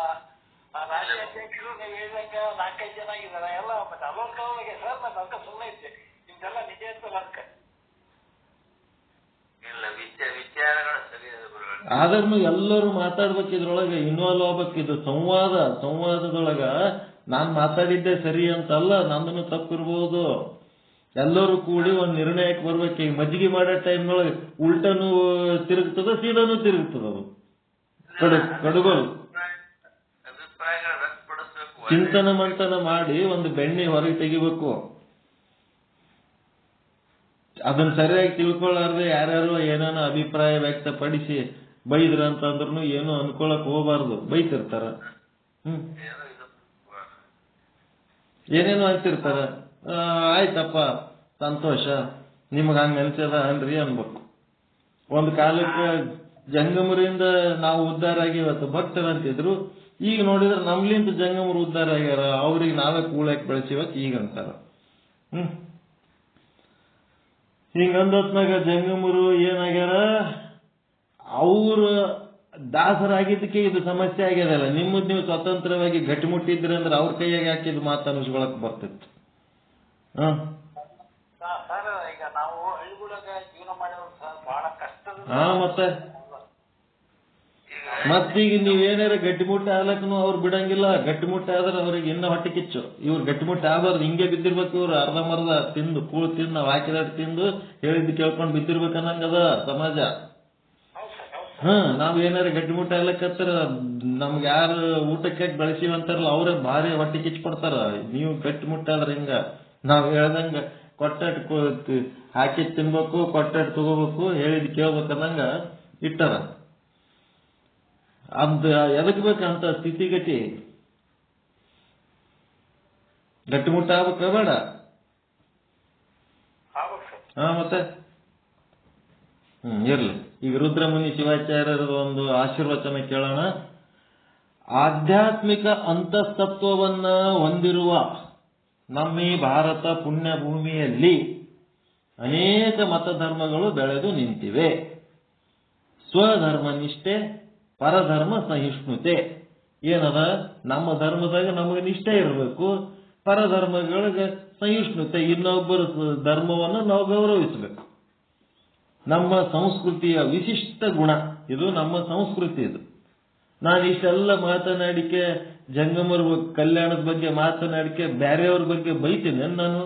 ರಾಜ್ಯ ಅಧ್ಯಕ್ಷರು ನೀವು ಹೇಳಿದಂಗ 4-5 ಜನ ಆಗಿದಾರ ಎಲ್ಲ. ಮತ್ತೆ ಅಲೋಕಗಳಿಗೆ ಸರ್ ನಾನು ಅದಕ್ಕೆ ಸುಮ್ಮನೆ ಇದ್ದೆ. ನಿಮ್ದೆಲ್ಲ ನಿಜ ಇರ್ತಲ್ಲ ಅದಕ್ಕೆ. ಇಲ್ಲ ವಿಚಾರಗಳು ಸರಿ. ಆದ್ರೂ ಎಲ್ಲರೂ ಮಾತಾಡ್ಬೇಕು, ಇದ್ರೊಳಗೆ ಇನ್ವಾಲ್ವ್ ಆಗ್ಬೇಕು. ಇದು ಸಂವಾದದೊಳಗ ನಾನ್ ಮಾತಾಡಿದ್ದೆ ಸರಿ ಅಂತಲ್ಲ, ನಂದನು ತಪ್ಪಿರ್ಬೋದು. ಎಲ್ಲರೂ ಕೂಡಿ ಒಂದ್ ನಿರ್ಣಯಕ್ಕೆ ಬರ್ಬೇಕು. ಈಗ ಮಜ್ಜಿಗೆ ಮಾಡೋ ಟೈಮ್ನೊಳಗೆ ಉಲ್ಟನೂ ತಿರುಗ್ತದ, ಸೀದಾನೂ ತಿರುಗ್ತದ. ಅದು ಕಡುಗೋಲು ಅಭಿಪ್ರಾಯಗಳು ವ್ಯಕ್ತಪಡಿಸಬೇಕು. ಚಿಂತನ ಮಂಥನ ಮಾಡಿ ಒಂದು ಬೆಣ್ಣೆ ಹೊರಗೆ ತೆಗಿಬೇಕು. ಅದನ್ನ ಸರಿಯಾಗಿ ತಿಳ್ಕೊಳ್ಳಾರ್ದೆ ಯಾರ್ಯಾರು ಏನೇನೋ ಅಭಿಪ್ರಾಯ ವ್ಯಕ್ತಪಡಿಸಿ ಬೈದ್ರ ಅಂತಂದ್ರೂ ಏನು ಅನ್ಕೊಳಕ್ ಹೋಗ್ಬಾರ್ದು. ಬೈತಿರ್ತಾರ, ಏನೇನೋ ಅಂತಿರ್ತಾರ. ಆಯ್ತಪ್ಪ ಸಂತೋಷ, ನಿಮಗ ಹಂಗ ಅನ್ಸದ ಅನ್ರಿ ಅನ್ಬೇಕು. ಒಂದು ಕಾಲಕ್ಕೆ ಜಂಗಮರಿಂದ ನಾವು ಉದ್ಧಾರ ಆಗಿ ಇವತ್ತು ಭಕ್ತರಂತಿದ್ರು. ಈಗ ನೋಡಿದ್ರೆ ನಮ್ಲಿಂದ ಜಂಗಮರು ಉದ್ಧಾರ ಆಗ್ಯಾರ, ಅವ್ರಿಗೆ ನಾವೇ ಕೂಳಕ್ ಬೆಳೆಸಿವತ್ ಈಗ ಅಂತಾರ. ಹಿಂಗಂದತ್ನಾಗ ಜಂಗಮರು ಏನಾಗ್ಯಾರ, ಅವ್ರ ದಾಸರಾಗಿದ್ದಕ್ಕೆ ಇದು ಸಮಸ್ಯೆ ಆಗ್ಯದಲ್ಲ. ನಿಮ್ಮದ್ ನೀವು ಸ್ವತಂತ್ರವಾಗಿ ಗಟ್ಟಿಮುಟ್ಟಿದ್ರಿ ಅಂದ್ರೆ ಅವ್ರ ಕೈಯಾಗ ಹಾಕಿದ್ ಮಾತು ಅನಿಸ್ಕೊಳಕ್ ಬರ್ತಿತ್ತು. ಸರ್ ಈಗ ನಾವು ಹಳ್ಳಿಗಳಾಗ ಜೀವನ ಮಾಡೋದು ಸರ್ ಬಹಳ ಕಷ್ಟದ. ಮತ್ತೀಗ ನೀವೇನಾರ ಗಟ್ಟಿಮುಟ್ಟ ಆಗ್ಲಕ್ಕೂ ಅವ್ರು ಬಿಡಂಗಿಲ್ಲ. ಗಟ್ಟಿಮುಟ್ಟ ಆದ್ರೆ ಅವ್ರಿಗೆ ಇನ್ನ ಹೊಟ್ಟೆ ಕಿಚ್ಚು. ಇವ್ರು ಗಟ್ಟಿಮುಟ್ಟ ಆಗಬಾರ್ದು, ಹಿಂಗೆ ಬಿದ್ದಿರ್ಬೇಕು. ಇವ್ರು ಅರ್ಧಂಬರ್ಧ ತಿಂದು ಕೂಳು ತಿಂದು ನಾವು ಹಾಕಿದಾಟ್ ತಿಂದು ಹೇಳಿದ್ದು ಕೇಳ್ಕೊಂಡು ಬಿದ್ದಿರ್ಬೇಕನ್ನಂಗದ ಸಮಾಜ. ನಾವ್ ಏನಾರ ಗಟ್ಟಿಮುಟ್ಟ ಆಗ್ಲಕ್ಕತ್ತಾರ ನಮ್ಗೆ ಯಾರು ಊಟಕ್ಕೆ ಬೆಳೆಸಿವಂತಾರಲ್ಲ ಅವ್ರೇ ಭಾರಿ ಹೊಟ್ಟೆ ಕಿಚ್ಚು ಪಡ್ತಾರ. ನೀವು ಗಟ್ಟಿಮುಟ್ಟ ಆದ್ರೆ ಹಿಂಗ ನಾವ್ ಹೇಳ್ದಂಗ ಕೊಟ್ಟಟ್ ಹಾಕಿ ತಿನ್ಬೇಕು, ಕೊಟ್ಟಟ್ ತಗೋಬೇಕು, ಹೇಳಿದ್ ಕೇಳ್ಬೇಕನ್ನಂಗ ಇಟ್ಟಾರ. ಅದ್ ಎದಕ್ ಬೇಕಂತ ಸ್ಥಿತಿಗತಿ? ಗಟ್ಟಿಮುಟ್ಟ ಆಗ್ಬೇಕ ಬೇಡ? ಮತ್ತೆ ಇರ್ಲಿ. ಈಗ ರುದ್ರಮುನಿ ಶಿವಾಚಾರ್ಯರ ಒಂದು ಆಶೀರ್ವಚನ ಕೇಳೋಣ. ಆಧ್ಯಾತ್ಮಿಕ ಅಂತಸ್ತತ್ವವನ್ನ ಹೊಂದಿರುವ ನಮ್ಮ ಈ ಭಾರತ ಪುಣ್ಯ ಭೂಮಿಯಲ್ಲಿ ಅನೇಕ ಮತಧರ್ಮಗಳು ಬೆಳೆದು ನಿಂತಿವೆ. ಸ್ವಧರ್ಮ ನಿಷ್ಠೆ, ಪರಧರ್ಮ ಸಹಿಷ್ಣುತೆ ಏನದ? ನಮ್ಮ ಧರ್ಮದಾಗ ನಮಗೆ ನಿಷ್ಠೆ ಇರಬೇಕು, ಪರಧರ್ಮಗಳಿಗೆ ಸಹಿಷ್ಣುತೆ, ಇನ್ನೊಬ್ಬರ ಧರ್ಮವನ್ನು ನಾವು ಗೌರವಿಸಬೇಕು. ನಮ್ಮ ಸಂಸ್ಕೃತಿಯ ವಿಶಿಷ್ಟ ಗುಣ ಇದು. ನಮ್ಮ ಸಂಸ್ಕೃತಿ ಇದು. ನಾನು ಇಷ್ಟೆಲ್ಲ ಮಾತನಾಡಿಕೆ ಜಂಗಮರ ಕಲ್ಯಾಣದ ಬಗ್ಗೆ ಮಾತನಾಡಿಕೆ ಬೇರೆಯವ್ರ ಬಗ್ಗೆ ಬೈತೀನಿ ನಾನು?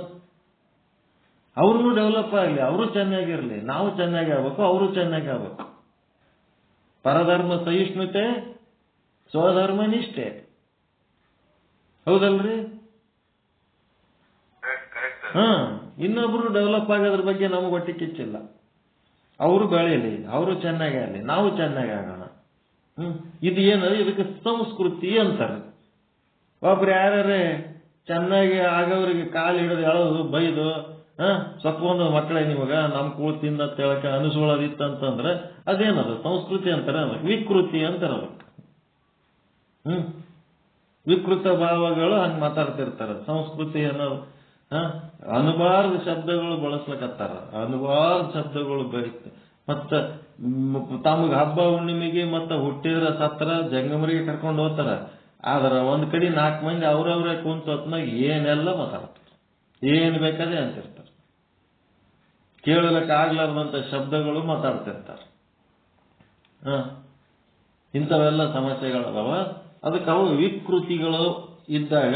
ಅವ್ರನ್ನೂ ಡೆವಲಪ್ ಆಗಲಿ, ಅವರು ಚೆನ್ನಾಗಿರ್ಲಿ, ನಾವು ಚೆನ್ನಾಗಿ ಆಗ್ಬೇಕು, ಅವರು ಚೆನ್ನಾಗಿ ಆಗ್ಬೇಕು. ಪರಧರ್ಮ ಸಹಿಷ್ಣುತೆ, ಸ್ವಧರ್ಮ ನಿಷ್ಠೆ, ಹೌದಲ್ರಿ? ಇನ್ನೊಬ್ರು ಡೆವಲಪ್ ಆಗೋದ್ರ ಬಗ್ಗೆ ನಮಗೆ ಹೊಟ್ಟೆ ಕಿಚ್ಚಿಲ್ಲ. ಅವರು ಬೆಳೀಲಿ, ಅವರು ಚೆನ್ನಾಗಿ ಆಗಲಿ, ನಾವು ಚೆನ್ನಾಗಿ ಆಗೋಣ. ಇದು ಏನು? ಇದಕ್ಕೆ ಸಂಸ್ಕೃತಿ ಅಂತಾರೆ. ಒಬ್ರು ಯಾರೇ ಚೆನ್ನಾಗಿ ಆಗವ್ರಿಗೆ ಕಾಲು ಹಿಡಿದು ಎಳೋದು, ಬೈದು, ಸಕ್ಕೊಂದು ಮಕ್ಕಳೇ ನಿಮಗ ನಮ್ ಕೂಳ್ ತಿಂದ ಹೇಳಕ್ಕೆ ಅನಿಸ್ಕೊಳ್ಳೋದಿತ್ತಂತಂದ್ರೆ ಅದೇನದು? ಸಂಸ್ಕೃತಿ ಅಂತಾರ, ವಿಕೃತಿ ಅಂತಾರ. ವಿಕೃತ ಭಾವಗಳು ಹಂಗ್ ಮಾತಾಡ್ತಿರ್ತಾರ. ಸಂಸ್ಕೃತಿ ಅನ್ನೋದು ಅನುಬಾರ್ದ ಶಬ್ದಗಳು ಬಳಸ್ಲಕತ್ತಾರ. ಅನುಬಾರ್ದ ಶಬ್ದಗಳು ಬೈತ. ಮತ್ತ ತಮಗ ಹಬ್ಬ ಹುಣ್ಣಿಮೆಗೆ ಮತ್ತ ಹುಟ್ಟಿದ್ರ ಸತ್ರ ಜಂಗಮರಿಗೆ ಕರ್ಕೊಂಡು ಹೋಗ್ತಾರ. ಆದ್ರ ಒಂದ್ ಕಡೆ 4 ಮಂದಿ ಅವ್ರವ್ರೇ ಕುಂತ ಹೊತ್ನಾಗ ಏನೆಲ್ಲ ಮಾತಾಡ್ತಾರ, ಏನ್ ಬೇಕಾದ್ರೆ ಅಂತಿರ್ತಾರ. ಕೇಳಲಿಕ್ಕಾಗ್ಲಾರ್ದಂಥ ಶಬ್ದಗಳು ಮಾತಾಡ್ತಿರ್ತಾರೆ. ಇಂಥವೆಲ್ಲ ಸಮಸ್ಯೆಗಳದಾವ. ಅದಕ್ಕೆ ಅವು ವಿಕೃತಿಗಳು ಇದ್ದಾಗ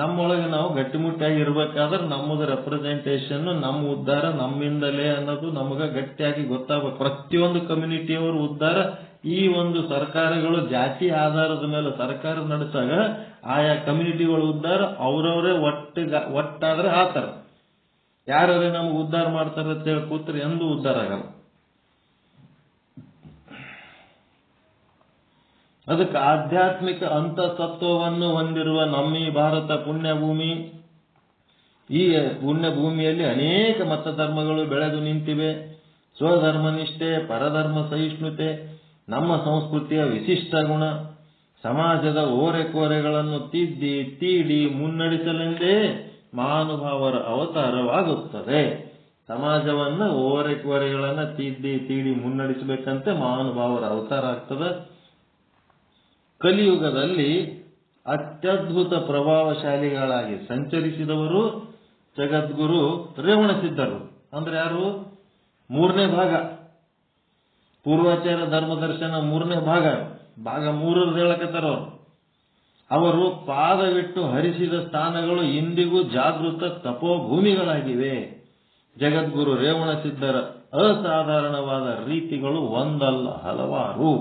ನಮ್ಮೊಳಗೆ ನಾವು ಗಟ್ಟಿಮುಟ್ಟಿಯಾಗಿ ಇರ್ಬೇಕಾದ್ರೆ ನಮ್ಮದು ರೆಪ್ರೆಸೆಂಟೇಷನ್, ನಮ್ಮ ಉದ್ಧಾರ ನಮ್ಮಿಂದಲೇ ಅನ್ನೋದು ನಮಗೆ ಗಟ್ಟಿಯಾಗಿ ಗೊತ್ತಾಗಬೇಕು. ಪ್ರತಿಯೊಂದು ಕಮ್ಯುನಿಟಿಯವರು ಉದ್ಧಾರ ಈ ಒಂದು ಸರ್ಕಾರಗಳು ಜಾತಿ ಆಧಾರದ ಮೇಲೆ ಸರ್ಕಾರ ನಡೆಸಾಗ ಆಯಾ ಕಮ್ಯುನಿಟಿಗಳು ಉದ್ಧಾರ ಅವರವರೇ ಒಟ್ಟಾದ್ರೆ ಆತರ. ಯಾರೇ ನಮ್ಗೆ ಉದ್ಧಾರ ಮಾಡ್ತಾರೆ ಅಂತ ಹೇಳಿ ಕೂತ್ರೆ ಎಂದೂ ಉದ್ಧಾರ ಆಗಲ್ಲ. ಅದಕ್ಕೆ ಆಧ್ಯಾತ್ಮಿಕ ಅಂತಸತ್ವವನ್ನು ಹೊಂದಿರುವ ನಮ್ಮ ಈ ಭಾರತ ಪುಣ್ಯಭೂಮಿ, ಈ ಪುಣ್ಯಭೂಮಿಯಲ್ಲಿ ಅನೇಕ ಮತಧರ್ಮಗಳು ಬೆಳೆದು ನಿಂತಿವೆ. ಸ್ವಧರ್ಮನಿಷ್ಠೆ, ಪರಧರ್ಮ ಸಹಿಷ್ಣುತೆ ನಮ್ಮ ಸಂಸ್ಕೃತಿಯ ವಿಶಿಷ್ಟ ಗುಣ. ಸಮಾಜದ ಓರೆಕೋರೆಗಳನ್ನು ತಿದ್ದಿ ತೀಡಿ ಮುನ್ನಡೆಸಲೆಂದೇ ಮಹಾನುಭಾವರ ಅವತಾರವಾಗುತ್ತದೆ. ಸಮಾಜವನ್ನ ಓರೆಕೋರೆಗಳನ್ನ ತಿದ್ದಿ ತೀಡಿ ಮುನ್ನಡೆಸಬೇಕಂತೆ ಮಹಾನುಭಾವರ ಅವತಾರ ಆಗ್ತದೆ. ಕಲಿಯುಗದಲ್ಲಿ ಅತ್ಯದ್ಭುತ ಪ್ರಭಾವಶಾಲಿಗಳಾಗಿ ಸಂಚರಿಸಿದವರು ಜಗದ್ಗುರು ರೇವಣಸಿದ್ಧರು. ಅಂದ್ರೆ ಯಾರು? 3ನೇ ಭಾಗ, ಪೂರ್ವಾಚಾರ ಧರ್ಮದರ್ಶನ 3ನೇ ಭಾಗ 3 ಹೇಳಕತ್ತಾರವರು. ಅವರು ಪಾದವಿಟ್ಟು ಹರಿಸಿದ ಸ್ಥಾನಗಳು ಇಂದಿಗೂ ಜಾಗೃತ ತಪೋಭೂಮಿಗಳಾಗಿವೆ. ಜಗದ್ಗುರು ರೇವಣಸಿದ್ಧರ ಅಸಾಧಾರಣವಾದ ರೀತಿಗಳು ಒಂದಲ್ಲ ಹಲವಾರು.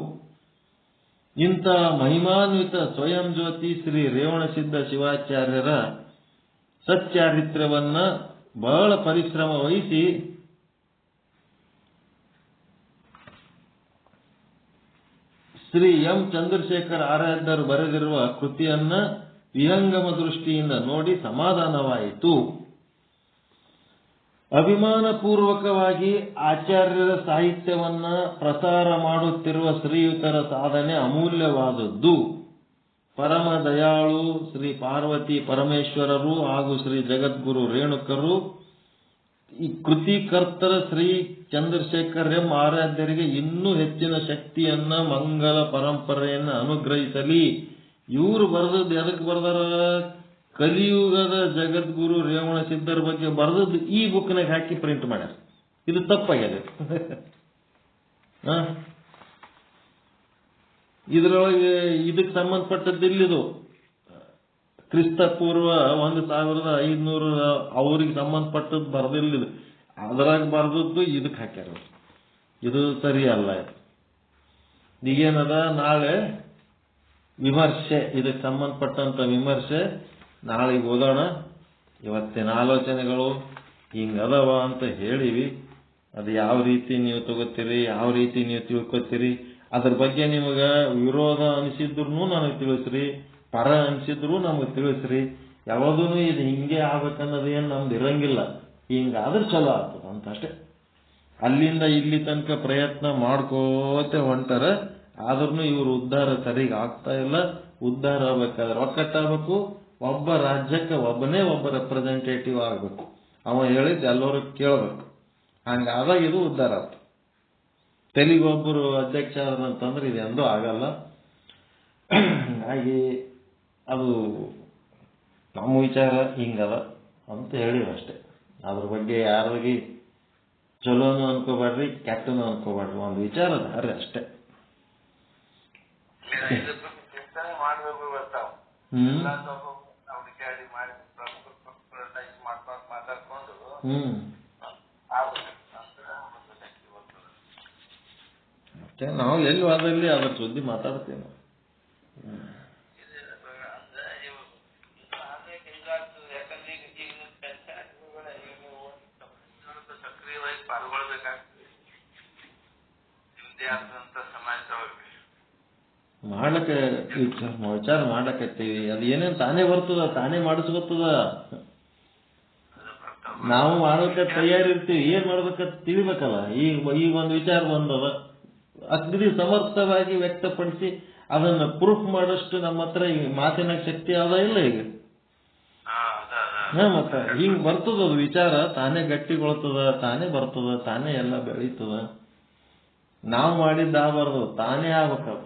ಇಂಥ ಮಹಿಮಾನ್ವಿತ ಸ್ವಯಂ ಜ್ಯೋತಿ ಶ್ರೀ ರೇವಣಸಿದ್ಧ ಶಿವಾಚಾರ್ಯರ ಸಚ್ಚಾರಿತ್ರ್ಯವನ್ನ ಬಹಳ ಪರಿಶ್ರಮ ವಹಿಸಿ ಶ್ರೀ ಎಂ ಚಂದ್ರಶೇಖರ್ ಆರಾಧ್ಯರು ಬರೆದಿರುವ ಕೃತಿಯನ್ನ ವಿಹಂಗಮ ದೃಷ್ಟಿಯಿಂದ ನೋಡಿ ಸಮಾಧಾನವಾಯಿತು. ಅಭಿಮಾನಪೂರ್ವಕವಾಗಿ ಆಚಾರ್ಯರ ಸಾಹಿತ್ಯವನ್ನ ಪ್ರಸಾರ ಮಾಡುತ್ತಿರುವ ಶ್ರೀಯುತರ ಸಾಧನೆ ಅಮೂಲ್ಯವಾದದ್ದು. ಪರಮ ದಯಾಳು ಶ್ರೀ ಪಾರ್ವತಿ ಪರಮೇಶ್ವರರು ಹಾಗೂ ಶ್ರೀ ಜಗದ್ಗುರು ರೇಣುಕರು ಈ ಕೃತಿಕರ್ತರ ಶ್ರೀ ಚಂದ್ರಶೇಖರ್ ಎಂ ಆರಾಧ್ಯರಿಗೆ ಇನ್ನೂ ಹೆಚ್ಚಿನ ಶಕ್ತಿಯನ್ನ, ಮಂಗಲ ಪರಂಪರೆಯನ್ನ ಅನುಗ್ರಹಿಸಲಿ. ಇವರು ಬರೆದದ್ದು ಎದಕ್ಕೆ ಬರ್ದಾರ? ಕಲಿಯುಗದ ಜಗದ್ಗುರು ರೇವಣಸಿದ್ಧರ ಬಗ್ಗೆ ಬರೆದದ್ದು ಈ ಬುಕ್ನಾಗ ಹಾಕಿ ಪ್ರಿಂಟ್ ಮಾಡ್ಯಾರ. ಇದು ತಪ್ಪಾಗಿದೆ. ಇದರೊಳಗೆ ಇದಕ್ಕೆ ಸಂಬಂಧಪಟ್ಟದ್ದಿಲ್ಲಿದು ಕ್ರಿಸ್ತ ಪೂರ್ವ 1500 ಅವ್ರಿಗೆ ಸಂಬಂಧಪಟ್ಟದ್ದು ಬರೆದಿಲ್ಲ. ಅದರಾಗ ಬರೆದದ್ದು ಇದಕ್ಕೆ ಹಾಕ್ಯಾರ. ಇದು ಸರಿ ಅಲ್ಲ. ಈಗೇನದ, ನಾಳೆ ವಿಮರ್ಶೆ, ಇದಕ್ಕೆ ಸಂಬಂಧಪಟ್ಟಂತ ವಿಮರ್ಶೆ ನಾಳೆಗೆ ಓದೋಣ. ಇವತ್ತಿನ ಆಲೋಚನೆಗಳು ಹಿಂಗದವ ಅಂತ ಹೇಳಿವಿ. ಅದು ಯಾವ ರೀತಿ ನೀವು ತಗೋತೀರಿ, ಯಾವ ರೀತಿ ನೀವು ತಿಳ್ಕೊತೀರಿ, ಅದ್ರ ಬಗ್ಗೆ ನಿಮಗೆ ವಿರೋಧ ಅನಿಸಿದ್ರು ನನಗೆ ತಿಳಿಸ್ರಿ, ಪರ ಅನಿಸಿದ್ರು ನಮಗೆ ತಿಳಿಸ್ರಿ. ಯಾವಾಗೂ ಇದು ಹಿಂಗೆ ಆಗ್ಬೇಕನ್ನೋದು ಏನು ನಮ್ದು ಇರಂಗಿಲ್ಲ. ಹಿಂಗಾದ್ರೆ ಚಲೋ ಆಗ್ತದ ಅಂತ ಅಷ್ಟೇ. ಅಲ್ಲಿಂದ ಇಲ್ಲಿ ತನಕ ಪ್ರಯತ್ನ ಮಾಡ್ಕೋತೆ ಹೊಂಟಾರ. ಆದ್ರೂ ಇವ್ರ ಉದ್ಧಾರ ಸರಿಗೆ ಆಗ್ತಾ ಇಲ್ಲ. ಉದ್ಧಾರ ಆಗ್ಬೇಕಾದ್ರೆ ಒಕ್ಕಟ್ಟಾಗಬೇಕು. ಒಬ್ಬ ರಾಜ್ಯಕ್ಕೆ ಒಬ್ಬನೇ ಒಬ್ಬ ರೆಪ್ರೆಸೆಂಟೇಟಿವ್ ಆಗಬೇಕು. ಅವ ಹೇಳಿದ್ ಎಲ್ಲರೂ ಕೇಳಬೇಕು. ಹಂಗಾದಾಗ ಇದು ಉದ್ಧಾರ ಆಗ್ತದೆ. ತೆಲಿಗೊಬ್ಬರು ಅಧ್ಯಕ್ಷ ಆದ್ರಂತಂದ್ರೆ ಇದು ಎಂದೂ ಆಗಲ್ಲ. ಹಾಗಾಗಿ ಅದು ನಮ್ಮ ವಿಚಾರ ಹಿಂಗದ ಅಂತ ಹೇಳಿವಷ್ಟೇ. ಅದ್ರ ಬಗ್ಗೆ ಯಾರಿಗೆ ಚಲೋನು ಅನ್ಕೋಬೇಡ್ರಿ, ಕೆಟ್ಟನು ಅನ್ಕೋಬೇಡ್ರಿ. ಒಂದು ವಿಚಾರ ಅದಾರೆ ಅಷ್ಟೇ. ಮಾಡ್ಬೇಕು ಬರ್ತಾವ ಮಾತಾಡ್ಕೊಂಡು ಅಷ್ಟೇ. ನಾವು ಎಲ್ಲಿ ವಾದಲ್ಲಿ ಅದ್ರ ಸುದ್ದಿ ಮಾತಾಡ್ತೇವೆ. ಸಕ್ರಿಯವಾಗಿ ಪಾಲ್ಗೊಳ್ಬೇಕಾಗ್ತದೆ ನಿಮ್ದೇ ಆದಂತ ಸಮಾಜದೊಳಗೆ. ಮಾಡ್ಲಕ್ಕೆ ವಿಚಾರ ಮಾಡ್ಲಕತ್ತೀವಿ. ಅದು ಏನೇನ್ ತಾನೇ ಬರ್ತದ, ತಾನೇ ಮಾಡಿಸ್ಕೊತದ. ನಾವು ಮಾಡೋಕೆ ತಯಾರಿರ್ತೀವಿ. ಏನ್ ಮಾಡ್ಬೇಕಂತ ತಿಳಿಬೇಕಲ್ಲ. ಈಗ ಒಂದು ವಿಚಾರ ಬಂದದ, ಅಗ್ದಿ ಸಮರ್ಥವಾಗಿ ವ್ಯಕ್ತಪಡಿಸಿ ಅದನ್ನ ಪ್ರೂಫ್ ಮಾಡಷ್ಟು ನಮ್ಮ ಹತ್ರ ಈಗ ಮಾತಿನ ಶಕ್ತಿ ಅದ ಇಲ್ಲ ಈಗ. ಮತ್ತೆ ಹಿಂಗ್ ಬರ್ತದ ಅದು ವಿಚಾರ, ತಾನೇ ಗಟ್ಟಿಗೊಳ್ತದ, ತಾನೇ ಬರ್ತದ, ತಾನೇ ಎಲ್ಲ ಬೆಳೀತದ. ನಾವು ಮಾಡಿದ್ದಾಗಬಾರ್ದು, ತಾನೇ ಆಗ್ಬೇಕದು.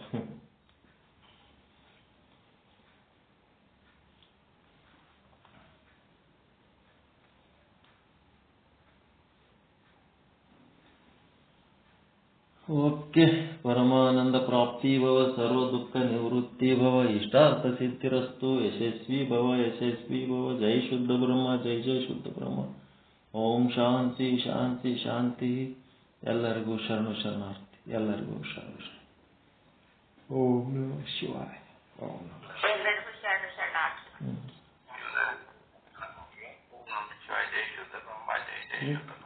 ಓಕೆ. ಪರಮಾನಂದ ಪ್ರಾಪ್ತಿ ಭವ, ಸರ್ವ ದುಃಖ ನಿವೃತ್ತಿ ಭವ, ಇಷ್ಟಾರ್ಥ ಸಿದ್ಧಿರಸ್ತು, ಯಶಸ್ವಿ ಭವ, ಯಶಸ್ವಿ ಭವ. ಜೈ ಶುದ್ಧ ಬ್ರಹ್ಮ, ಜೈ ಜೈ ಶುದ್ಧ ಬ್ರಹ್ಮ. ಓಂ ಶಾಂತಿ ಶಾಂತಿ ಶಾಂತಿ. ಎಲ್ಲರಿಗೂ ಶರಣು ಶರಣಾರ್ಥಿ, ಎಲ್ಲರಿಗೂ ಶರಣು ಶರಣ. ಓಂ ನಮಃ ಶಿವಾಯ. ಓಂ ನಮಃ ಎಲ್ಲರಿಗೂ ಶರಣ ಶರಣಾರ್ಥಿ. ಓಂ ನಮಃ ಶಿವಾಯ. ಜೈ ಶುದ್ಧ ಬ್ರಹ್ಮ, ಜೈ ಜೈ ಶುದ್ಧ